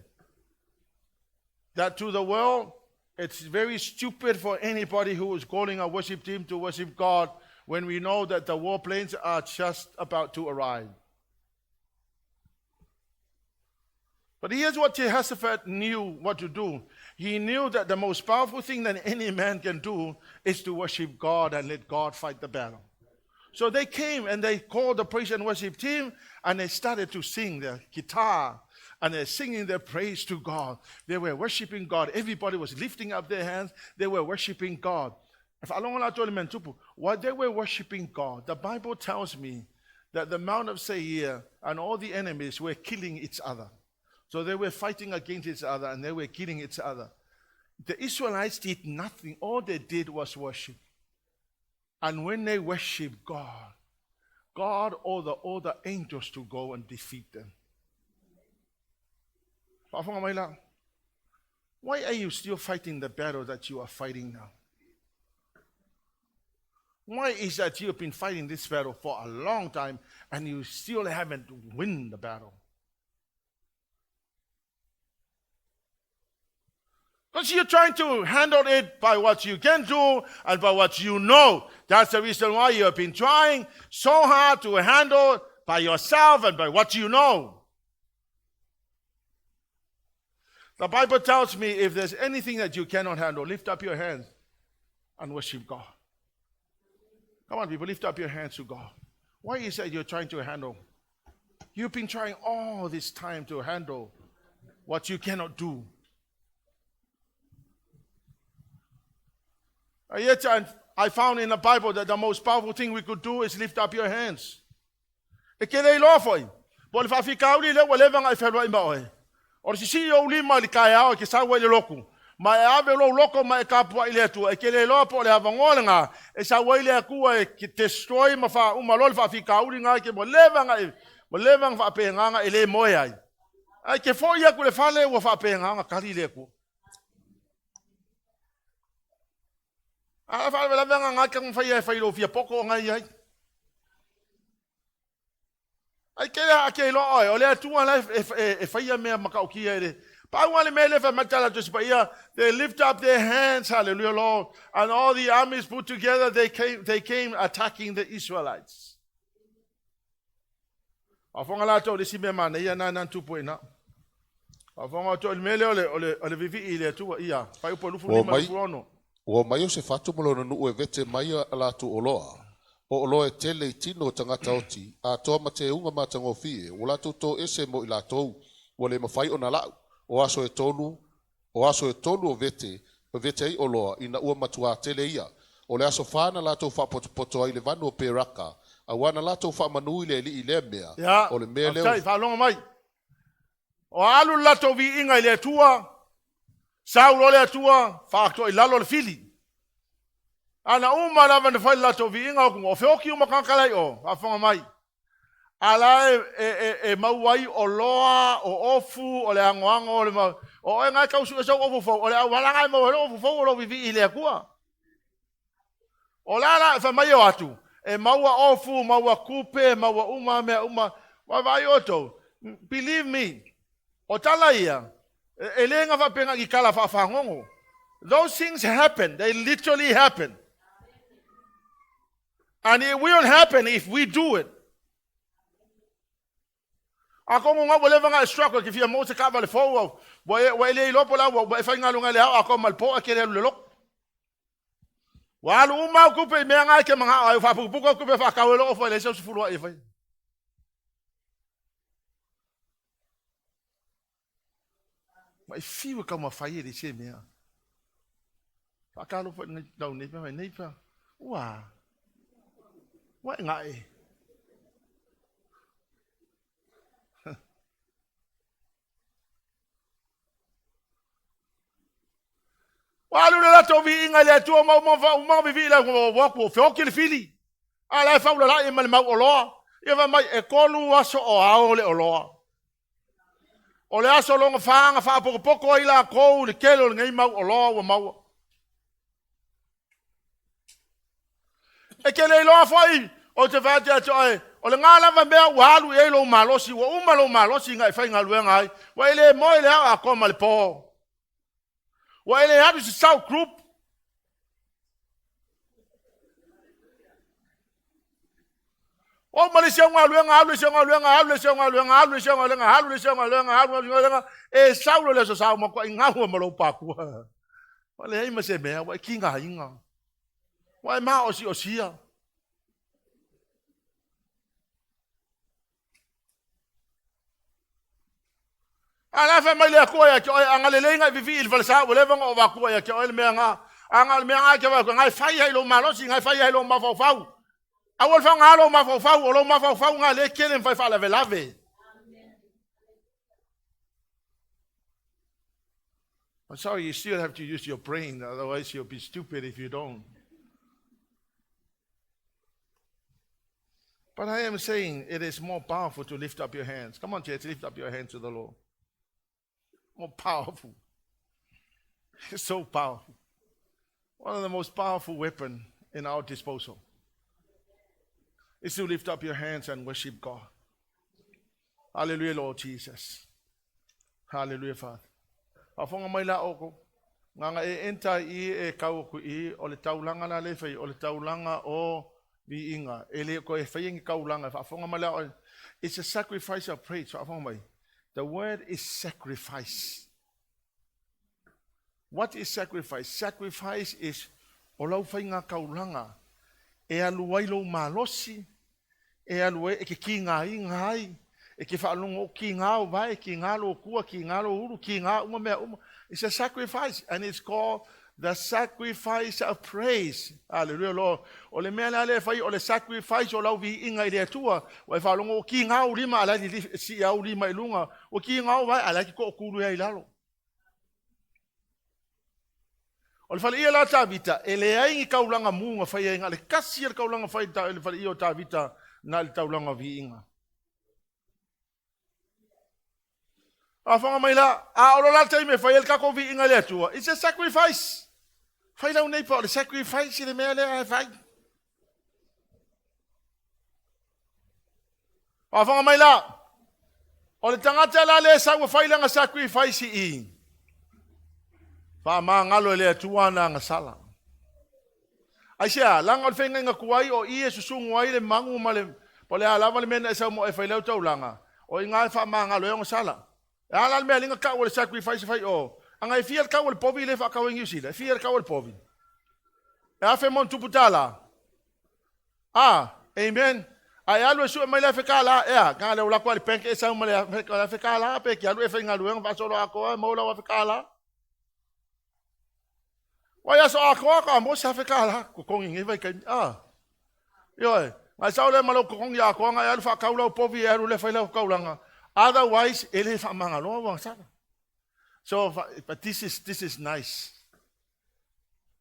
That to the world, it's very stupid for anybody who is calling a worship team to worship God when we know that the warplanes are just about to arrive. But here's what Jehoshaphat knew what to do. He knew that the most powerful thing that any man can do is to worship God and let God fight the battle. So they came and they called the praise and worship team and they started to sing the guitar. And they're singing their praise to God. They were worshiping God. Everybody was lifting up their hands. They were worshiping God. While they were worshiping God, the Bible tells me that the Mount of Seir and all the enemies were killing each other. So they were fighting against each other and they were killing each other. The Israelites did nothing. All they did was worship. And when they worshiped God, God ordered all the angels to go and defeat them. Why are you still fighting the battle that you are fighting now? Why is that you have been fighting this battle for a long time and you still haven't won the battle? Because you're trying to handle it by what you can do and by what you know. That's the reason why you have been trying so hard to handle it by yourself and by what you know. The Bible tells me if there's anything that you cannot handle, lift up your hands and worship God. Come on, people, lift up your hands to God. Why is that you're trying to handle? You've been trying all this time to handle what you cannot do. Yet I found in the Bible that the most powerful thing we could do is lift up your hands. E ke lei loa foi. Po le whawhika uri le wale vanga I whelua ima oe. O le sisi o lima li kai ao ke sawa le loku. Ma e ave lo loko ma e kapua ile atua. E ke lei loa po le havangolenga. E sawa ile akua e ki destroy ma wha umalol whawhika uri ngā ke mo le vanga whapenga e le moe ai. Ai ke fo ia ku le whale ua whapenga kari le akua. A whale la vanga ngā kang whai e whailo fia poko ngai ai. Ai ke lo oi, o le atua la e whaia mea makaukia ere. Pauale mele fa matala to spaia. They lift up their hands, hallelujah, Lord. And all the armies put together, they came attacking the Israelites. Afonga la to le sibe mana ia na nan tupo ina. Afonga to mele ole vivi ile atua ia. Pai po lufu lima kuono. O mai o se fatu molo no nu e vete mai ala tu oloa. O oloa e tele tino tangata oti. A toa ma te unga ma tango fie. O la to ese mo ila tou. O le mawhai o na lau. O aso e tonu o vete ai oloa ina ua matua tele ia. O le aso whana la tou whapoto ai le vanu o peraka. A wana la tou whamanui le li i le mea. O le mea leo. Ai, whalonga mai. O alu la tou vi inga i le atua. Saulo le atua, whaakto i lalo le fili. Ana uma lava ne whai lato vi inga o whioki uma kankalai o, whafonga mai. Ala e mauai o loa, o ofu, o le angoango, o le mau. O e ngai kausu e sau ofu fau, o le au walangai mau hele ofu fau o lo vivi i le akua. O lana e whamai o atu. E maua ofu, maua kupe, maua uma, mea uma. Wawai oto. Believe me. O tala ia. E lenga whapenga ki kala whawhangongo. Those things happen. They literally happen. And it will happen if we do it. Ako mo nga wale vanga struggle ki fia mo se ka vale fo wa ele lopo la wa fa nga lunga le ako malpo akele le lok. Wa lu uma ku pe me nga ke mga ai fa pu ku pe fa ka lo fo le so fulu ai fa. Mai fiu ka ma fa ye se me. Fa ka lo fo no ne pa. Wa. Wa nga e. Walu la to vi inga le tu ma vivi la wa ko fe o ke le fili. Ala fa ula la e mal ma o lo. E va mai e kolu aso o a o le o lo. O le aso longa fa poko ila ko le kelo ngai ma o lo wa ma. E ke le lo foi o te va te ai. O le ngala va me walu e lo malosi wa umalo malosi ngai fa ngai ngai. Wa ile mo ile a ko mal po. Wa ele hadu se South Group. O Malaysia ngaluenga e saulo le so sau mo ko ngahu mo lo pa ku. Wa le ai ma se me wa kinga inga. Wa ma o si o sia. Ala fa mai le ko ya ke angale le nga vivi il falsa o le vanga o va ko ya ke o le menga angal menga ke va ko ngai fa ya lo malo si ngai fa ya lo ma fa fa a wol fa ngalo ma fa fa o lo ma fa fa nga le ke le fa la velave. I'm sorry, you still have to use your brain, otherwise you'll be stupid if you don't. But I am saying it is more powerful to lift up your hands. Come on, church, lift up your hands to the Lord. More powerful. It's so powerful. One of the most powerful weapons in our disposal is to lift up your hands and worship God. Hallelujah, Lord Jesus. Hallelujah, Father. Afonga mai la oko. Nganga enta I kau ku I o le taulanga na le fai o le taulanga o viinga. Ele ko fai ngi kaulanga. Afonga mai la. It's a sacrifice of praise. Afonga mai. The word is sacrifice. What is sacrifice? Sacrifice is o lau fai ngā kaulanga. E aluai lo malosi. E aluai e ke ki ngā I ngai. E ke whaalongo ki ngā o vai, ki ngā lo kua, ki ngā lo uru, ki ngā uma mea uma. It's a sacrifice, and it's called the sacrifice of praise. Hallelujah, Lord. O le mea le fai, o le sacrifice o lau vi inga I le atua, o e whaalongo ki ngā o lima, ala li si au lima ilunga, o ki ngā o vai, ala ki ko kuru hei lalo. O le whale ia la tāwita, e le aingi kaulanga munga fai inga, le kasi ia kaulanga fai le whale ia o tāwita, na le taulanga vi inga. Afonga mai la, a olo la taime fai el kako vi inga le atua. It's a sacrifice. Fai lau nei pa, o le sacrifice le mea le a fai. Afonga mai la, o le tangata la le sa ua fai langa sacrifice I. Pa maa ngalo le atua na ngasala. Aisea, langa o le whenga inga kuai o I susungu ai le mangu ma le, po le alawa le mena e sa mo e fai lau tau langa. O inga e wha maa ngalo e ngasala. Ala mea linga ka o sacrifice fai o. Anga e fia ka o povi le fa ka o ngiusila. Fia ka o povi. E afe mon tuputala. Amen. Ai alu su mai la fe kala e ka le la kwali penke e sa mai la fe kala pe ki alu e fe ngalu en va solo ako mo la wa fe kala. Wa ya so ako ka mo sa fe kala ko kongi ngi vai ka Yo ngai sa le malo ko kongi ako ngai alu fa ka o povi e alu le fa la ka ulanga. Otherwise, ele fa mangalo wang sana. So, but this is nice.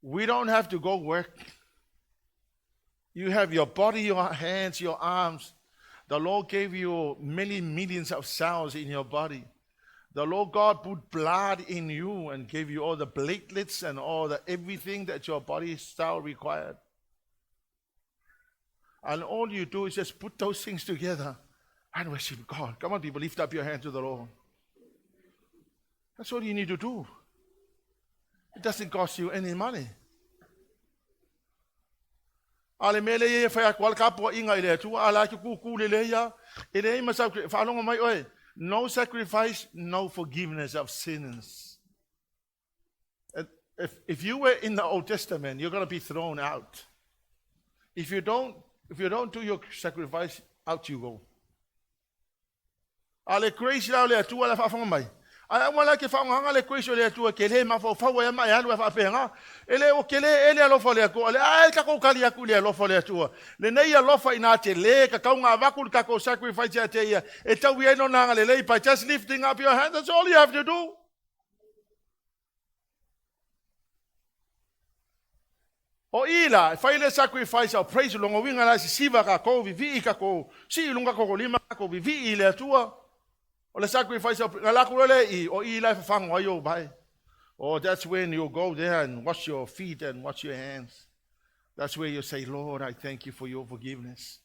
We don't have to go work. You have your body, your hands, your arms. The Lord gave you many millions of cells in your body. The Lord God put blood in you and gave you all the platelets and all the everything that your body cell required. And all you do is just put those things together and worship God. Come on, people, lift up your hands to the Lord. That's all you need to do. It doesn't cost you any money. Ale mele ye fa kwal ka po inga ile tu ala ki ku ku le ya ile ma sa fa longa mai oi no sacrifice, no forgiveness of sins. If you were in the Old Testament, you're going to be thrown out. If you don't do your sacrifice, out you go. Ale crazy la le tu ala fa fa mai. Ai wala ke fa nga le crazy le tu ke le ma fa wa ma ya lu fa penga. Ele o ke le ele lo fa le ko ale ai ka ko kali ku le lo fa le tu. Le nei lo fa ina te le ka nga va ku ka ko sacrifice te ya. E tau ye no nga le by just lifting up your hand. That's all you have to do. O ila, fa ile sacrifice o praise longo winga la si siva ka ko vi ka ko si lunga ko lima ko vi ile tua. O le sacrifice o la ko le I o ila fa fanga yo bai. Oh, that's when you go there and wash your feet and wash your hands. That's where you say, Lord, I thank you for your forgiveness.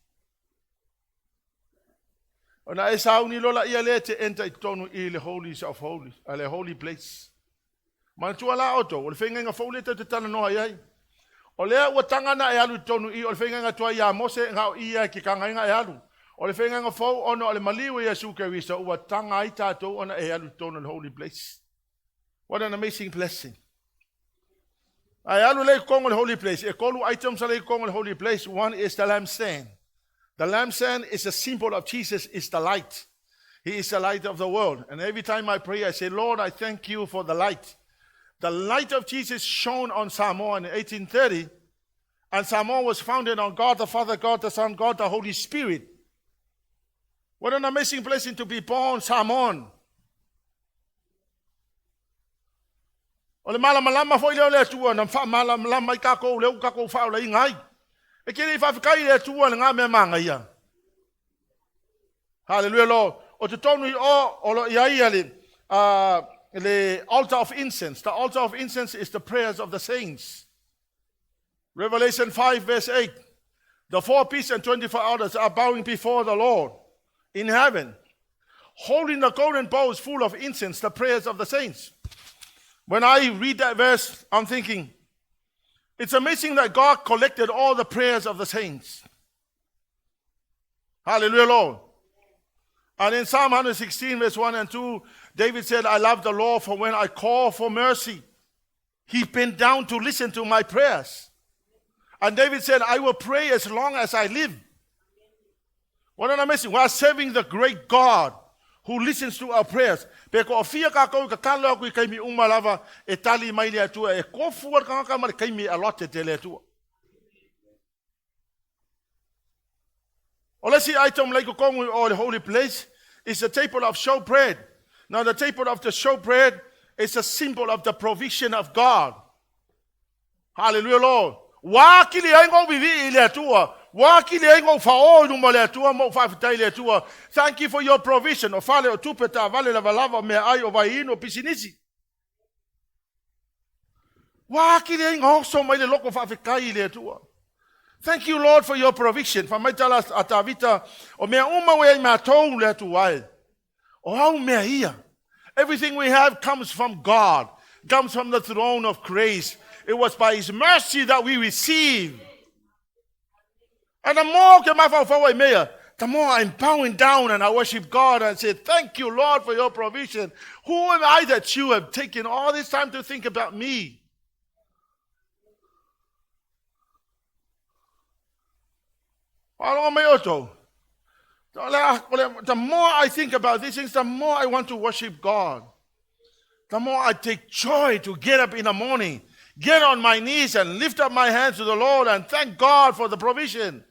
Ona e sauni lola ia le te enta I tonu I le holies of holies, le holy place. Ma tua la auto, o le whenga nga fau le te tana noa iai. O lea ua tangana e alu tonu I, o le whenga nga tua ia mose ngau ia ki kanga inga e alu. O le whenga nga fau ono o le maliwa ia suke wisa ua tanga I tātou ona e alu tonu le holy place. What an amazing blessing. Ai alu le kongo le holy place. E kolu items le kongo le holy place. One is the lampstand. The lampstand is a symbol of Jesus, is the light. He is the light of the world. And every time I pray, I say, Lord, I thank you for the light. The light of Jesus shone on Samoa in 1830. And Samoa was founded on God the Father, God the Son, God the Holy Spirit. What an amazing blessing to be born Samoan. O le malama foi le tua na fa malama ka ko le ka ko fa le ngai. E ke le fa kai le tua nga me manga ia. Hallelujah Lord. O te tonu o lo ia ia le the altar of incense. The altar of incense is the prayers of the saints. Revelation 5 verse 8. The 4 beasts and 24 elders are bowing before the Lord in heaven, holding the golden bowls full of incense, the prayers of the saints. When I read that verse, I'm thinking, it's amazing that God collected all the prayers of the saints. Hallelujah, Lord. And in Psalm 116 verse 1 and 2, David said, I love the Lord, for when I call for mercy, he bent down to listen to my prayers. And David said, I will pray as long as I live. What an amazing. We are serving the great God who listens to our prayers. Peko o fia ka kou ka kala kui kaimi umalava e tali mai lea tua e kofuar ka ngaka mare kaimi alote te lea tua. O lesi item like kongu o the holy place is the table of showbread. Now the table of the showbread is a symbol of the provision of God. Hallelujah, Lord. Wa kili ai ngong vivi lea tua. Thank you for your provision. O fale o tupeta vale la valava me ai o vaino pisinisi. Thank you, Lord, for your provision. Famaitala atavita o me uma we ma tou le tuai. O how me ia. Everything we have comes from God. Comes from the throne of grace. It was by his mercy that we receive. And the more I'm bowing down and I worship God and say, thank you, Lord, for your provision. Who am I that you have taken all this time to think about me? The more I think about these things, the more I want to worship God. The more I take joy to get up in the morning, get on my knees and lift up my hands to the Lord and thank God for the provision.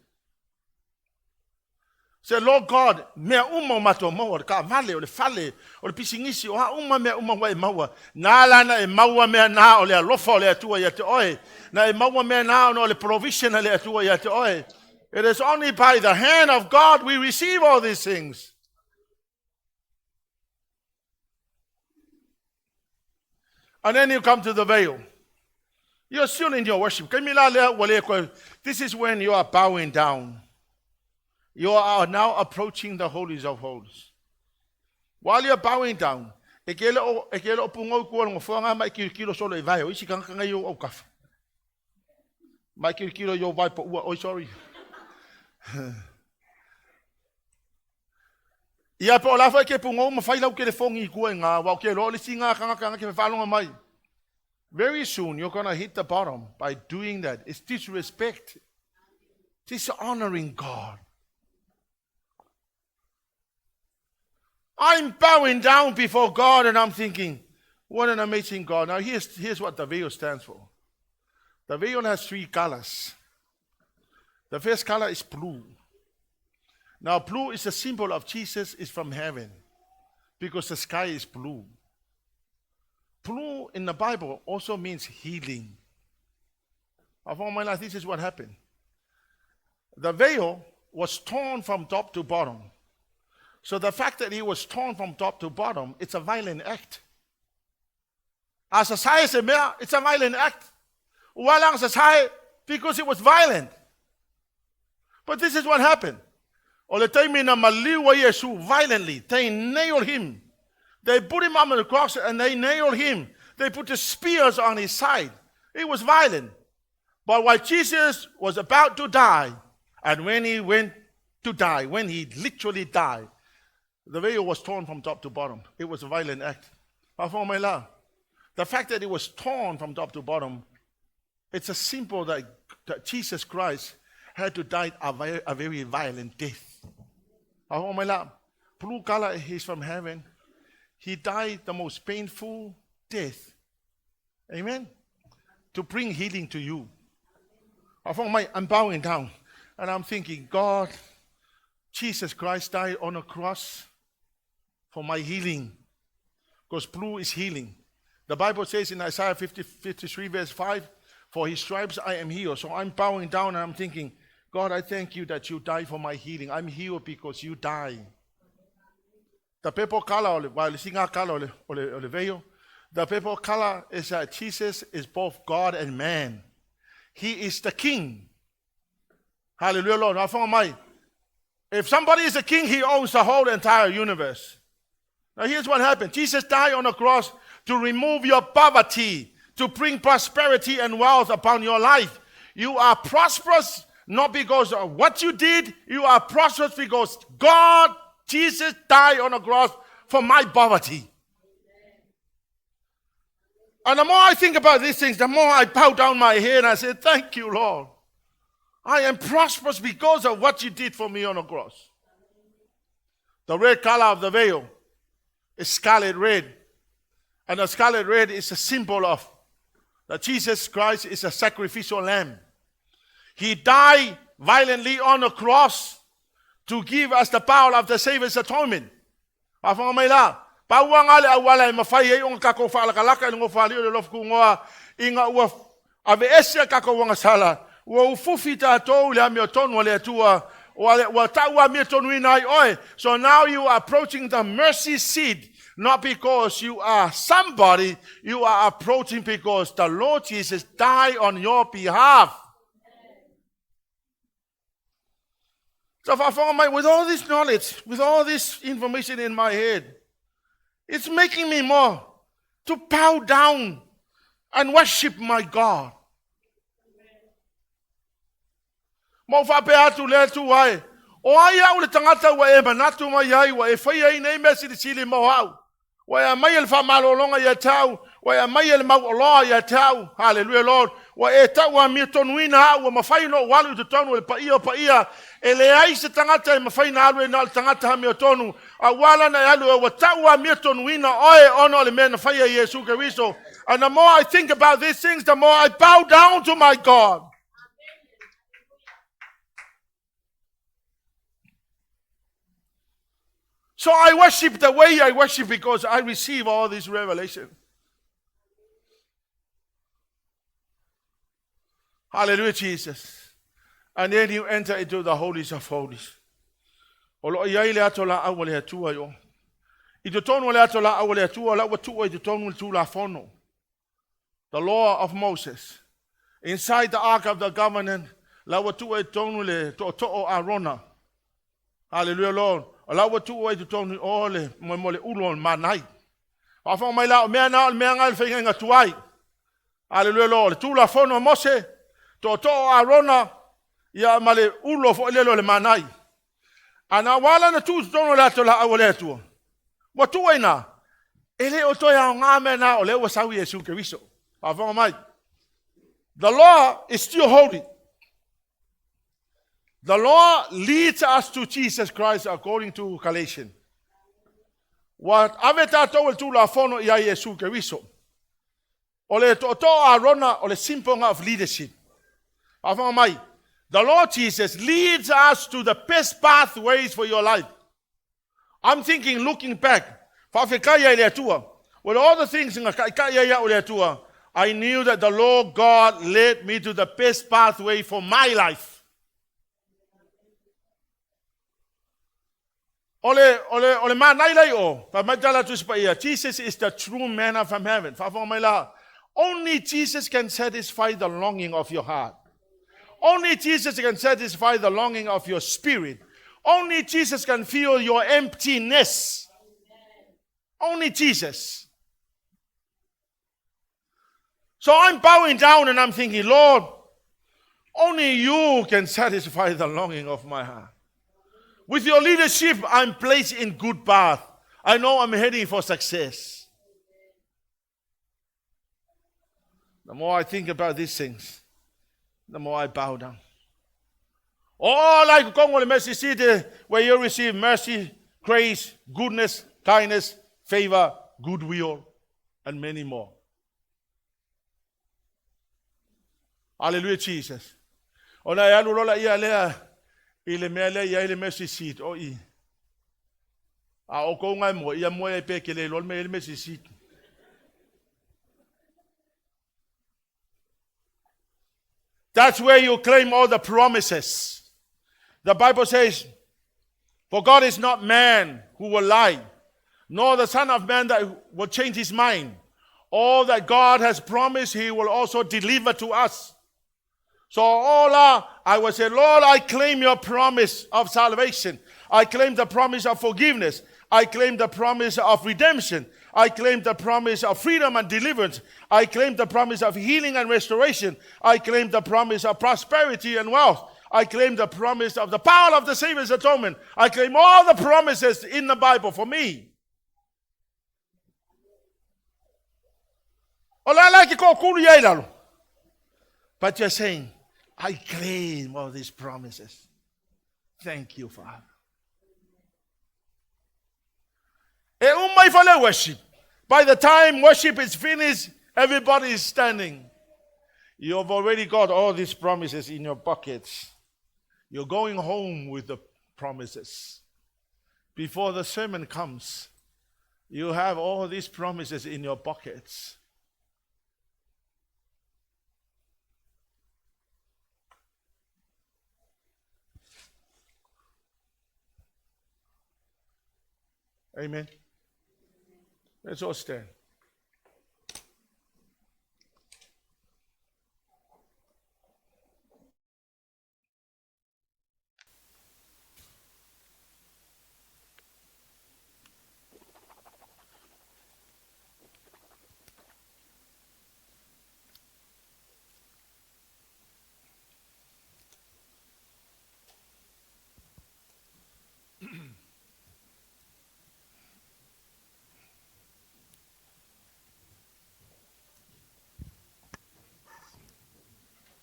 Say, Lord God, mea uma mato maua, ka vale o le fale, o le pisingisi, o ha uma mea uma wa e maua. Nā lana e maua mea nā o le alofa o le atua ia te oe. Na e maua mea nā o le provision o le atua ia te oe. It is only by the hand of God we receive all these things. And then you come to the veil. You're still in your worship. This is when you are bowing down. You are now approaching the holies of holies. While you're bowing down, oh sorry. Very soon you're going to hit the bottom by doing that. It's disrespect. Dishonoring God. I'm bowing down before God and I'm thinking, what an amazing God. Now here's what the veil stands for. The veil has 3 colors. The first color is blue. Now blue is a symbol of Jesus is from heaven because the sky is blue. Blue in the Bible also means healing. Of all my life, this is what happened. The veil was torn from top to bottom. So the fact that he was torn from top to bottom, it's a violent act. As a size, it's a violent act. Walang sa sai because it was violent. But this is what happened. O le taimi na maliwa Yesu violently. They nailed him. They put him on the cross and they nailed him. They put the spears on his side. It was violent. But while Jesus was about to die, and when he went to die, when he literally died, the veil was torn from top to bottom. It was a violent act. The fact that it was torn from top to bottom, it's a symbol that Jesus Christ had to die a very violent death. Blue color, he's from heaven. He died the most painful death. Amen? To bring healing to you. I'm bowing down and I'm thinking, God, Jesus Christ died on a cross for my healing. Because blue is healing. The Bible says in Isaiah 53 verse 5, for his stripes I am healed. So I'm bowing down and I'm thinking, God, I thank you that you died for my healing. I'm healed because you died. The purple color, while the singa color, ole veil, the people of color is that Jesus is both God and man. He is the king. Hallelujah, Lord. Now, for my, if somebody is a king, he owns the whole entire universe. Now, here's what happened. Jesus died on the cross to remove your poverty, to bring prosperity and wealth upon your life. You are prosperous not because of what you did. You are prosperous because God, Jesus, died on the cross for my poverty. And the more I think about these things, the more I bow down my head and I say, thank you, Lord. I am prosperous because of what you did for me on the cross. The red color of the veil is scarlet red. And the scarlet red is a symbol of that Jesus Christ is a sacrificial lamb. He died violently on the cross to give us the power of the Savior's atonement. Pauang ale awala mafai e on kako fala kalaka ngo fali o lof ku ngoa inga ua ave ese kako wanga sala ua ufufita to le mi tonu le tua wa taua mi tonu inai oi. So now you are approaching the mercy seat, not because you are somebody, you are approaching because the Lord Jesus died on your behalf. So with all this knowledge, with all this information in my head, it's making me more to bow down and worship my God. Mo fa pe atu le tu ai. O ai au le tangata wa e manatu mai ai wa e fai ai nei mesi di sili mo au. Wa ya mai el fa malolonga ya tau, wa ya mai el mau lo ya tau. Hallelujah, Lord. Wa e tau wa mi tonuina wa mafai no walu te tonu le pa ia. Ele ai se tangata e mafai na alu e na tangata mi tonu. A wala na alu wa tau wa mi tonuina oe ono le mena fai Yesu Kristo. And the more I think about these things, the more I bow down to my God. So I worship the way I worship because I receive all this revelation. Hallelujah, Jesus. And then you enter into the holies of holies. Olo iai le atola awale atua yo. I te tonu le atola awale atua la watua I te tonu tu la fono. The law of Moses. Inside the ark of the covenant, la watua I tonu le to'o arona. Hallelujah, Lord. Ala watua I te tonu ole mo le ulon manai. Afa mai la me na me ngal fenga tuai. Hallelujah, Lord. Tu la fono Mose. To'o arona ya male ulo fo le manai. Ana wala na tu tonu le atola awale atua. Watua ina. Ele o toya ngame na ole wa sawi Yesu Kristo. The law is still holy. The law leads us to Jesus Christ according to Galatians. What aveta tol tu la fono ya Yesu Kristo. Ole to arona ole simple of leadership. The Lord Jesus leads us to the best pathways for your life. I'm thinking, looking back, with all the things in I knew that the Lord God led me to the best pathway for my life. Jesus is the true manna from heaven. Only Jesus can satisfy the longing of your heart. Only Jesus can satisfy the longing of your spirit. Only Jesus can fill your emptiness. Only Jesus. So I'm bowing down and I'm thinking, Lord, only you can satisfy the longing of my heart. With your leadership, I'm placed in good path. I know I'm heading for success. The more I think about these things, the more I bow down. Oh, like Congo Mercy City, where you receive mercy, grace, goodness, kindness, favor, goodwill, and many more. Hallelujah, Jesus. Ona ya lulola ia lea ile mele ia ile mercy seat o I. A o ko ngai mo ia mo e pe ke le lol me ile mercy seat. That's where you claim all the promises. The Bible says, for God is not man who will lie, nor the Son of Man that will change his mind. all that God has promised, He will also deliver to us. So I will say, Lord, I claim your promise of salvation. I claim the promise of forgiveness. I claim the promise of redemption. I claim the promise of freedom and deliverance. I claim the promise of healing and restoration. I claim the promise of prosperity and wealth. I claim the promise of the power of the Savior's atonement. I claim all the promises in the Bible for me. But you're saying, I claim all these promises. Thank you, Father. Worship. By the time worship is finished, everybody is standing. You have already got all these promises in your pockets. You're going home with the promises. Before the sermon comes, you have all these promises in your pockets. Amen. Let's all stand.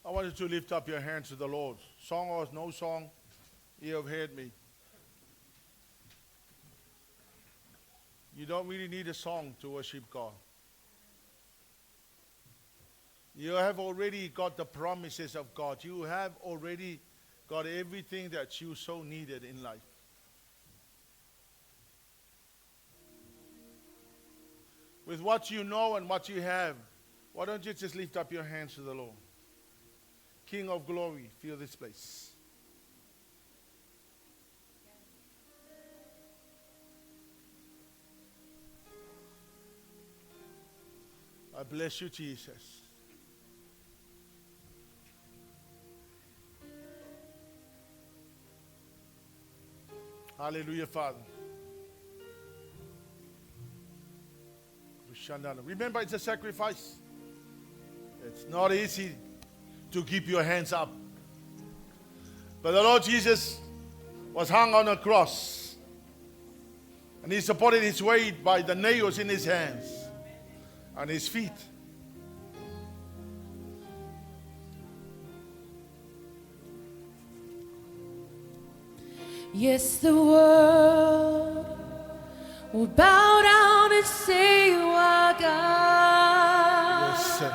I want you to lift up your hands to the Lord. Song or no song, you have heard me. You don't really need a song to worship God. You have already got the promises of God. You have already got everything that you so needed in life. With what you know and what you have, why don't you just lift up your hands to the Lord? King of glory, fill this place. I bless you, Jesus. Hallelujah, Father. Remember, it's a sacrifice. It's not easy to keep your hands up. But the Lord Jesus was hung on a cross, and He supported His weight by the nails in His hands and His feet. Yes, the world will bow down and say you are God. Yes, sir.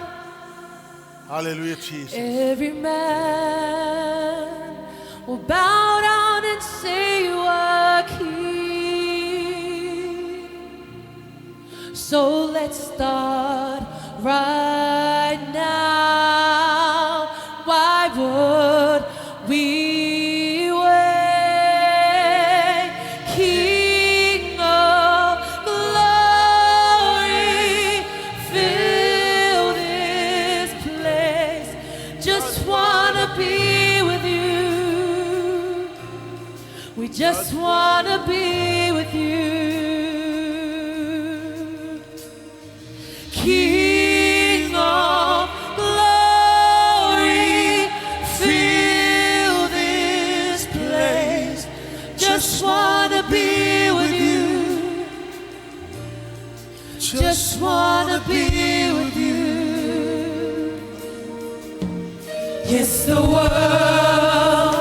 Hallelujah, Jesus. Every man will bow down and say you are King. So let's start right now. Why would we wait? King of glory, fill this place. Just wanna be with you. We just wanna be with you. King of glory, fill this place. Just wanna be with you. Just wanna be with you. Yes, the world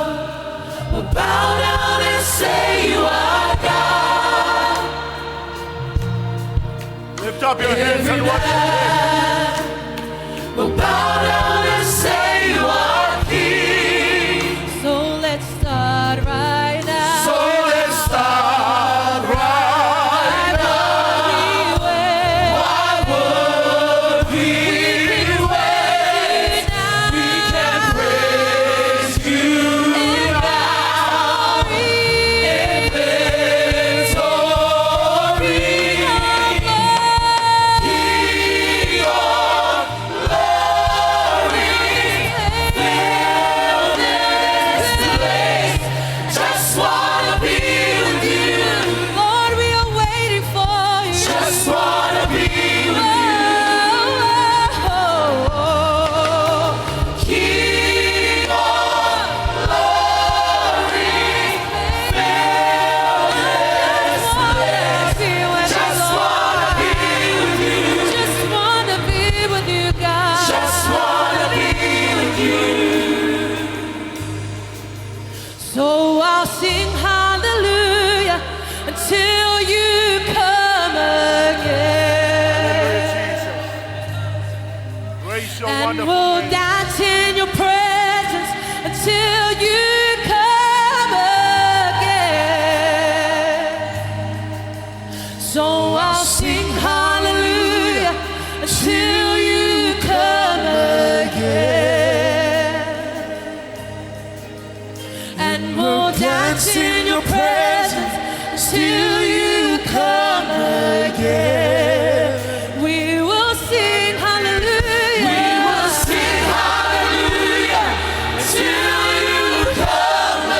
will bow down and say you are God. Lift up your hands and worship Him. We'll bow down and say you are King. So let's start right now. So let's start right now. Why would we wait? We can praise you now. In victory. King you. So I'll sing hallelujah until you come again. Grace your And wonderful we'll name. dance in your presence until you come again. So I'll sing hallelujah until you come again. And we'll dance in your presence until you come again. We will sing hallelujah. We will sing hallelujah until you come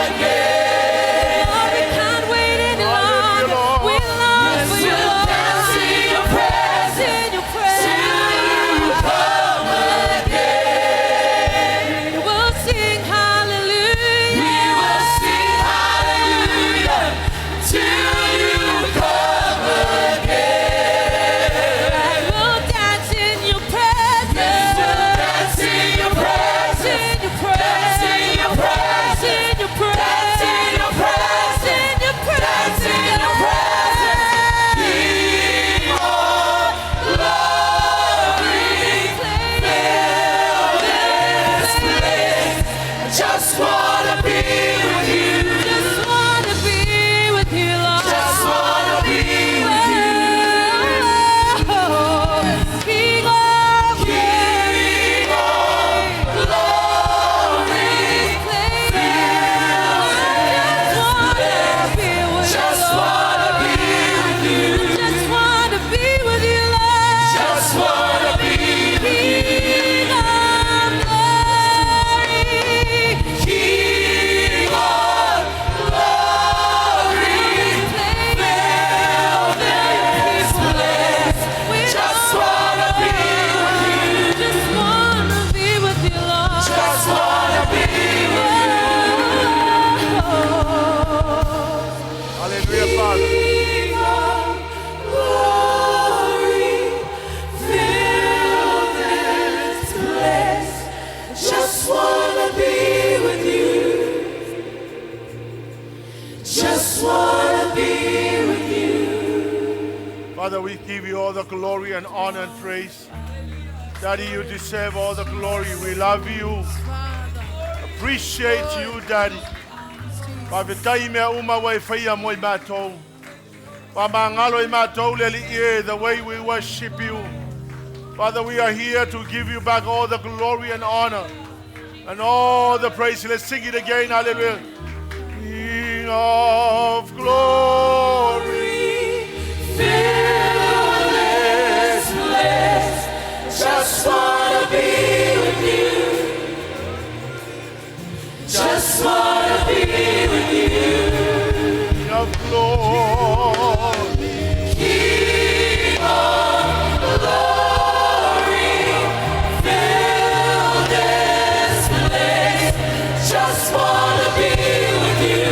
again. Lord, we can't wait any longer. We long for you, Lord. Dance in your presence till you come again. We will sing hallelujah. We will sing hallelujah till you come again. And we'll dance in your presence. Dance in your presence. Dance in your presence. In your presence. In your presence. In your presence. In your presence. King of glory, fill this place. I just wanna be with you. Just wanna be with you, Lord. Just wanna be with you. King of glory, fill this place. Just wanna be with you. Just wanna be with you, Lord. Just wanna be with you. King of glory, King of glory, fill this place. Just wanna be with you. Just wanna be with you, Lord. Just wanna be with you. Hallelujah, Father. King of glory, fill this place. Just wanna be with you. Just wanna be with you. Father, we give you all the glory and honor and praise. Daddy, you deserve all the glory. We love you. Appreciate you, Daddy. Pavitai mea uma wai whaia mo I mātou. Pamangalo I mātou leli ie, the way we worship you. Father, we are here to give you back all the glory and honor and all the praise. Let's sing it again. Hallelujah. King of glory, Fill this place. Just wanna be with you. Just wanna be with you. King of glory. King of glory, fill this place. Just wanna be with you.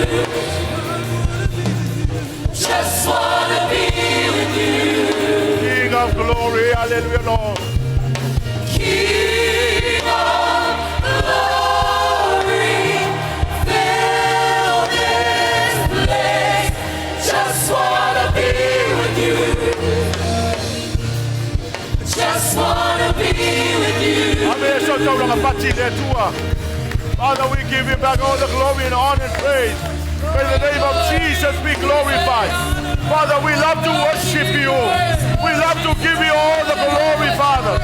Just wanna be with you. King of glory, hallelujah, Lord. King of glory, fill this place. Just wanna be with you. Just wanna be with you. Esoto nga pati le tua. Father, we give you back all the glory and honor and praise. May the name of Jesus be glorified. Father, we love to worship you. We love to give you all the glory, Father.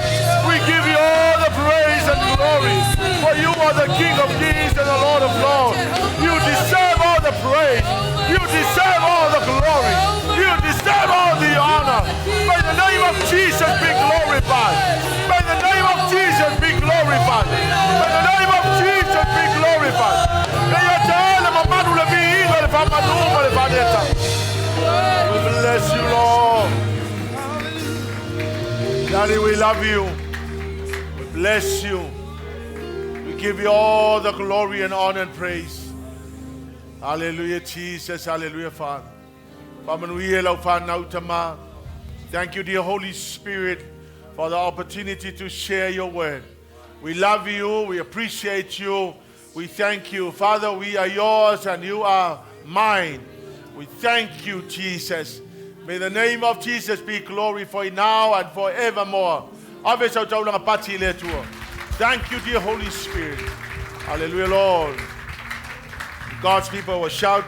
We give you all the praise and glory. For you are the King of kings and the Lord of lords. You deserve all the praise. You deserve all the glory. You deserve all the honor. May the name of Jesus be glorified. May the name of Jesus be glorified. May the name of Jesus be glorified. May your child and Mamadu le be eagle if I'm a normal if I'm yet. We bless you, Lord. Daddy, we love you. We bless you. We give you all the glory and honor and praise. Hallelujah, Jesus. Hallelujah, Father. Thank you, dear Holy Spirit, for the opportunity to share your word. We love you. We appreciate you. We thank you. Father, we are yours and you are mine. We thank you, Jesus. May the name of Jesus be glorified now and forevermore. Thank you, dear Holy Spirit. Hallelujah, Lord. God's people will shout.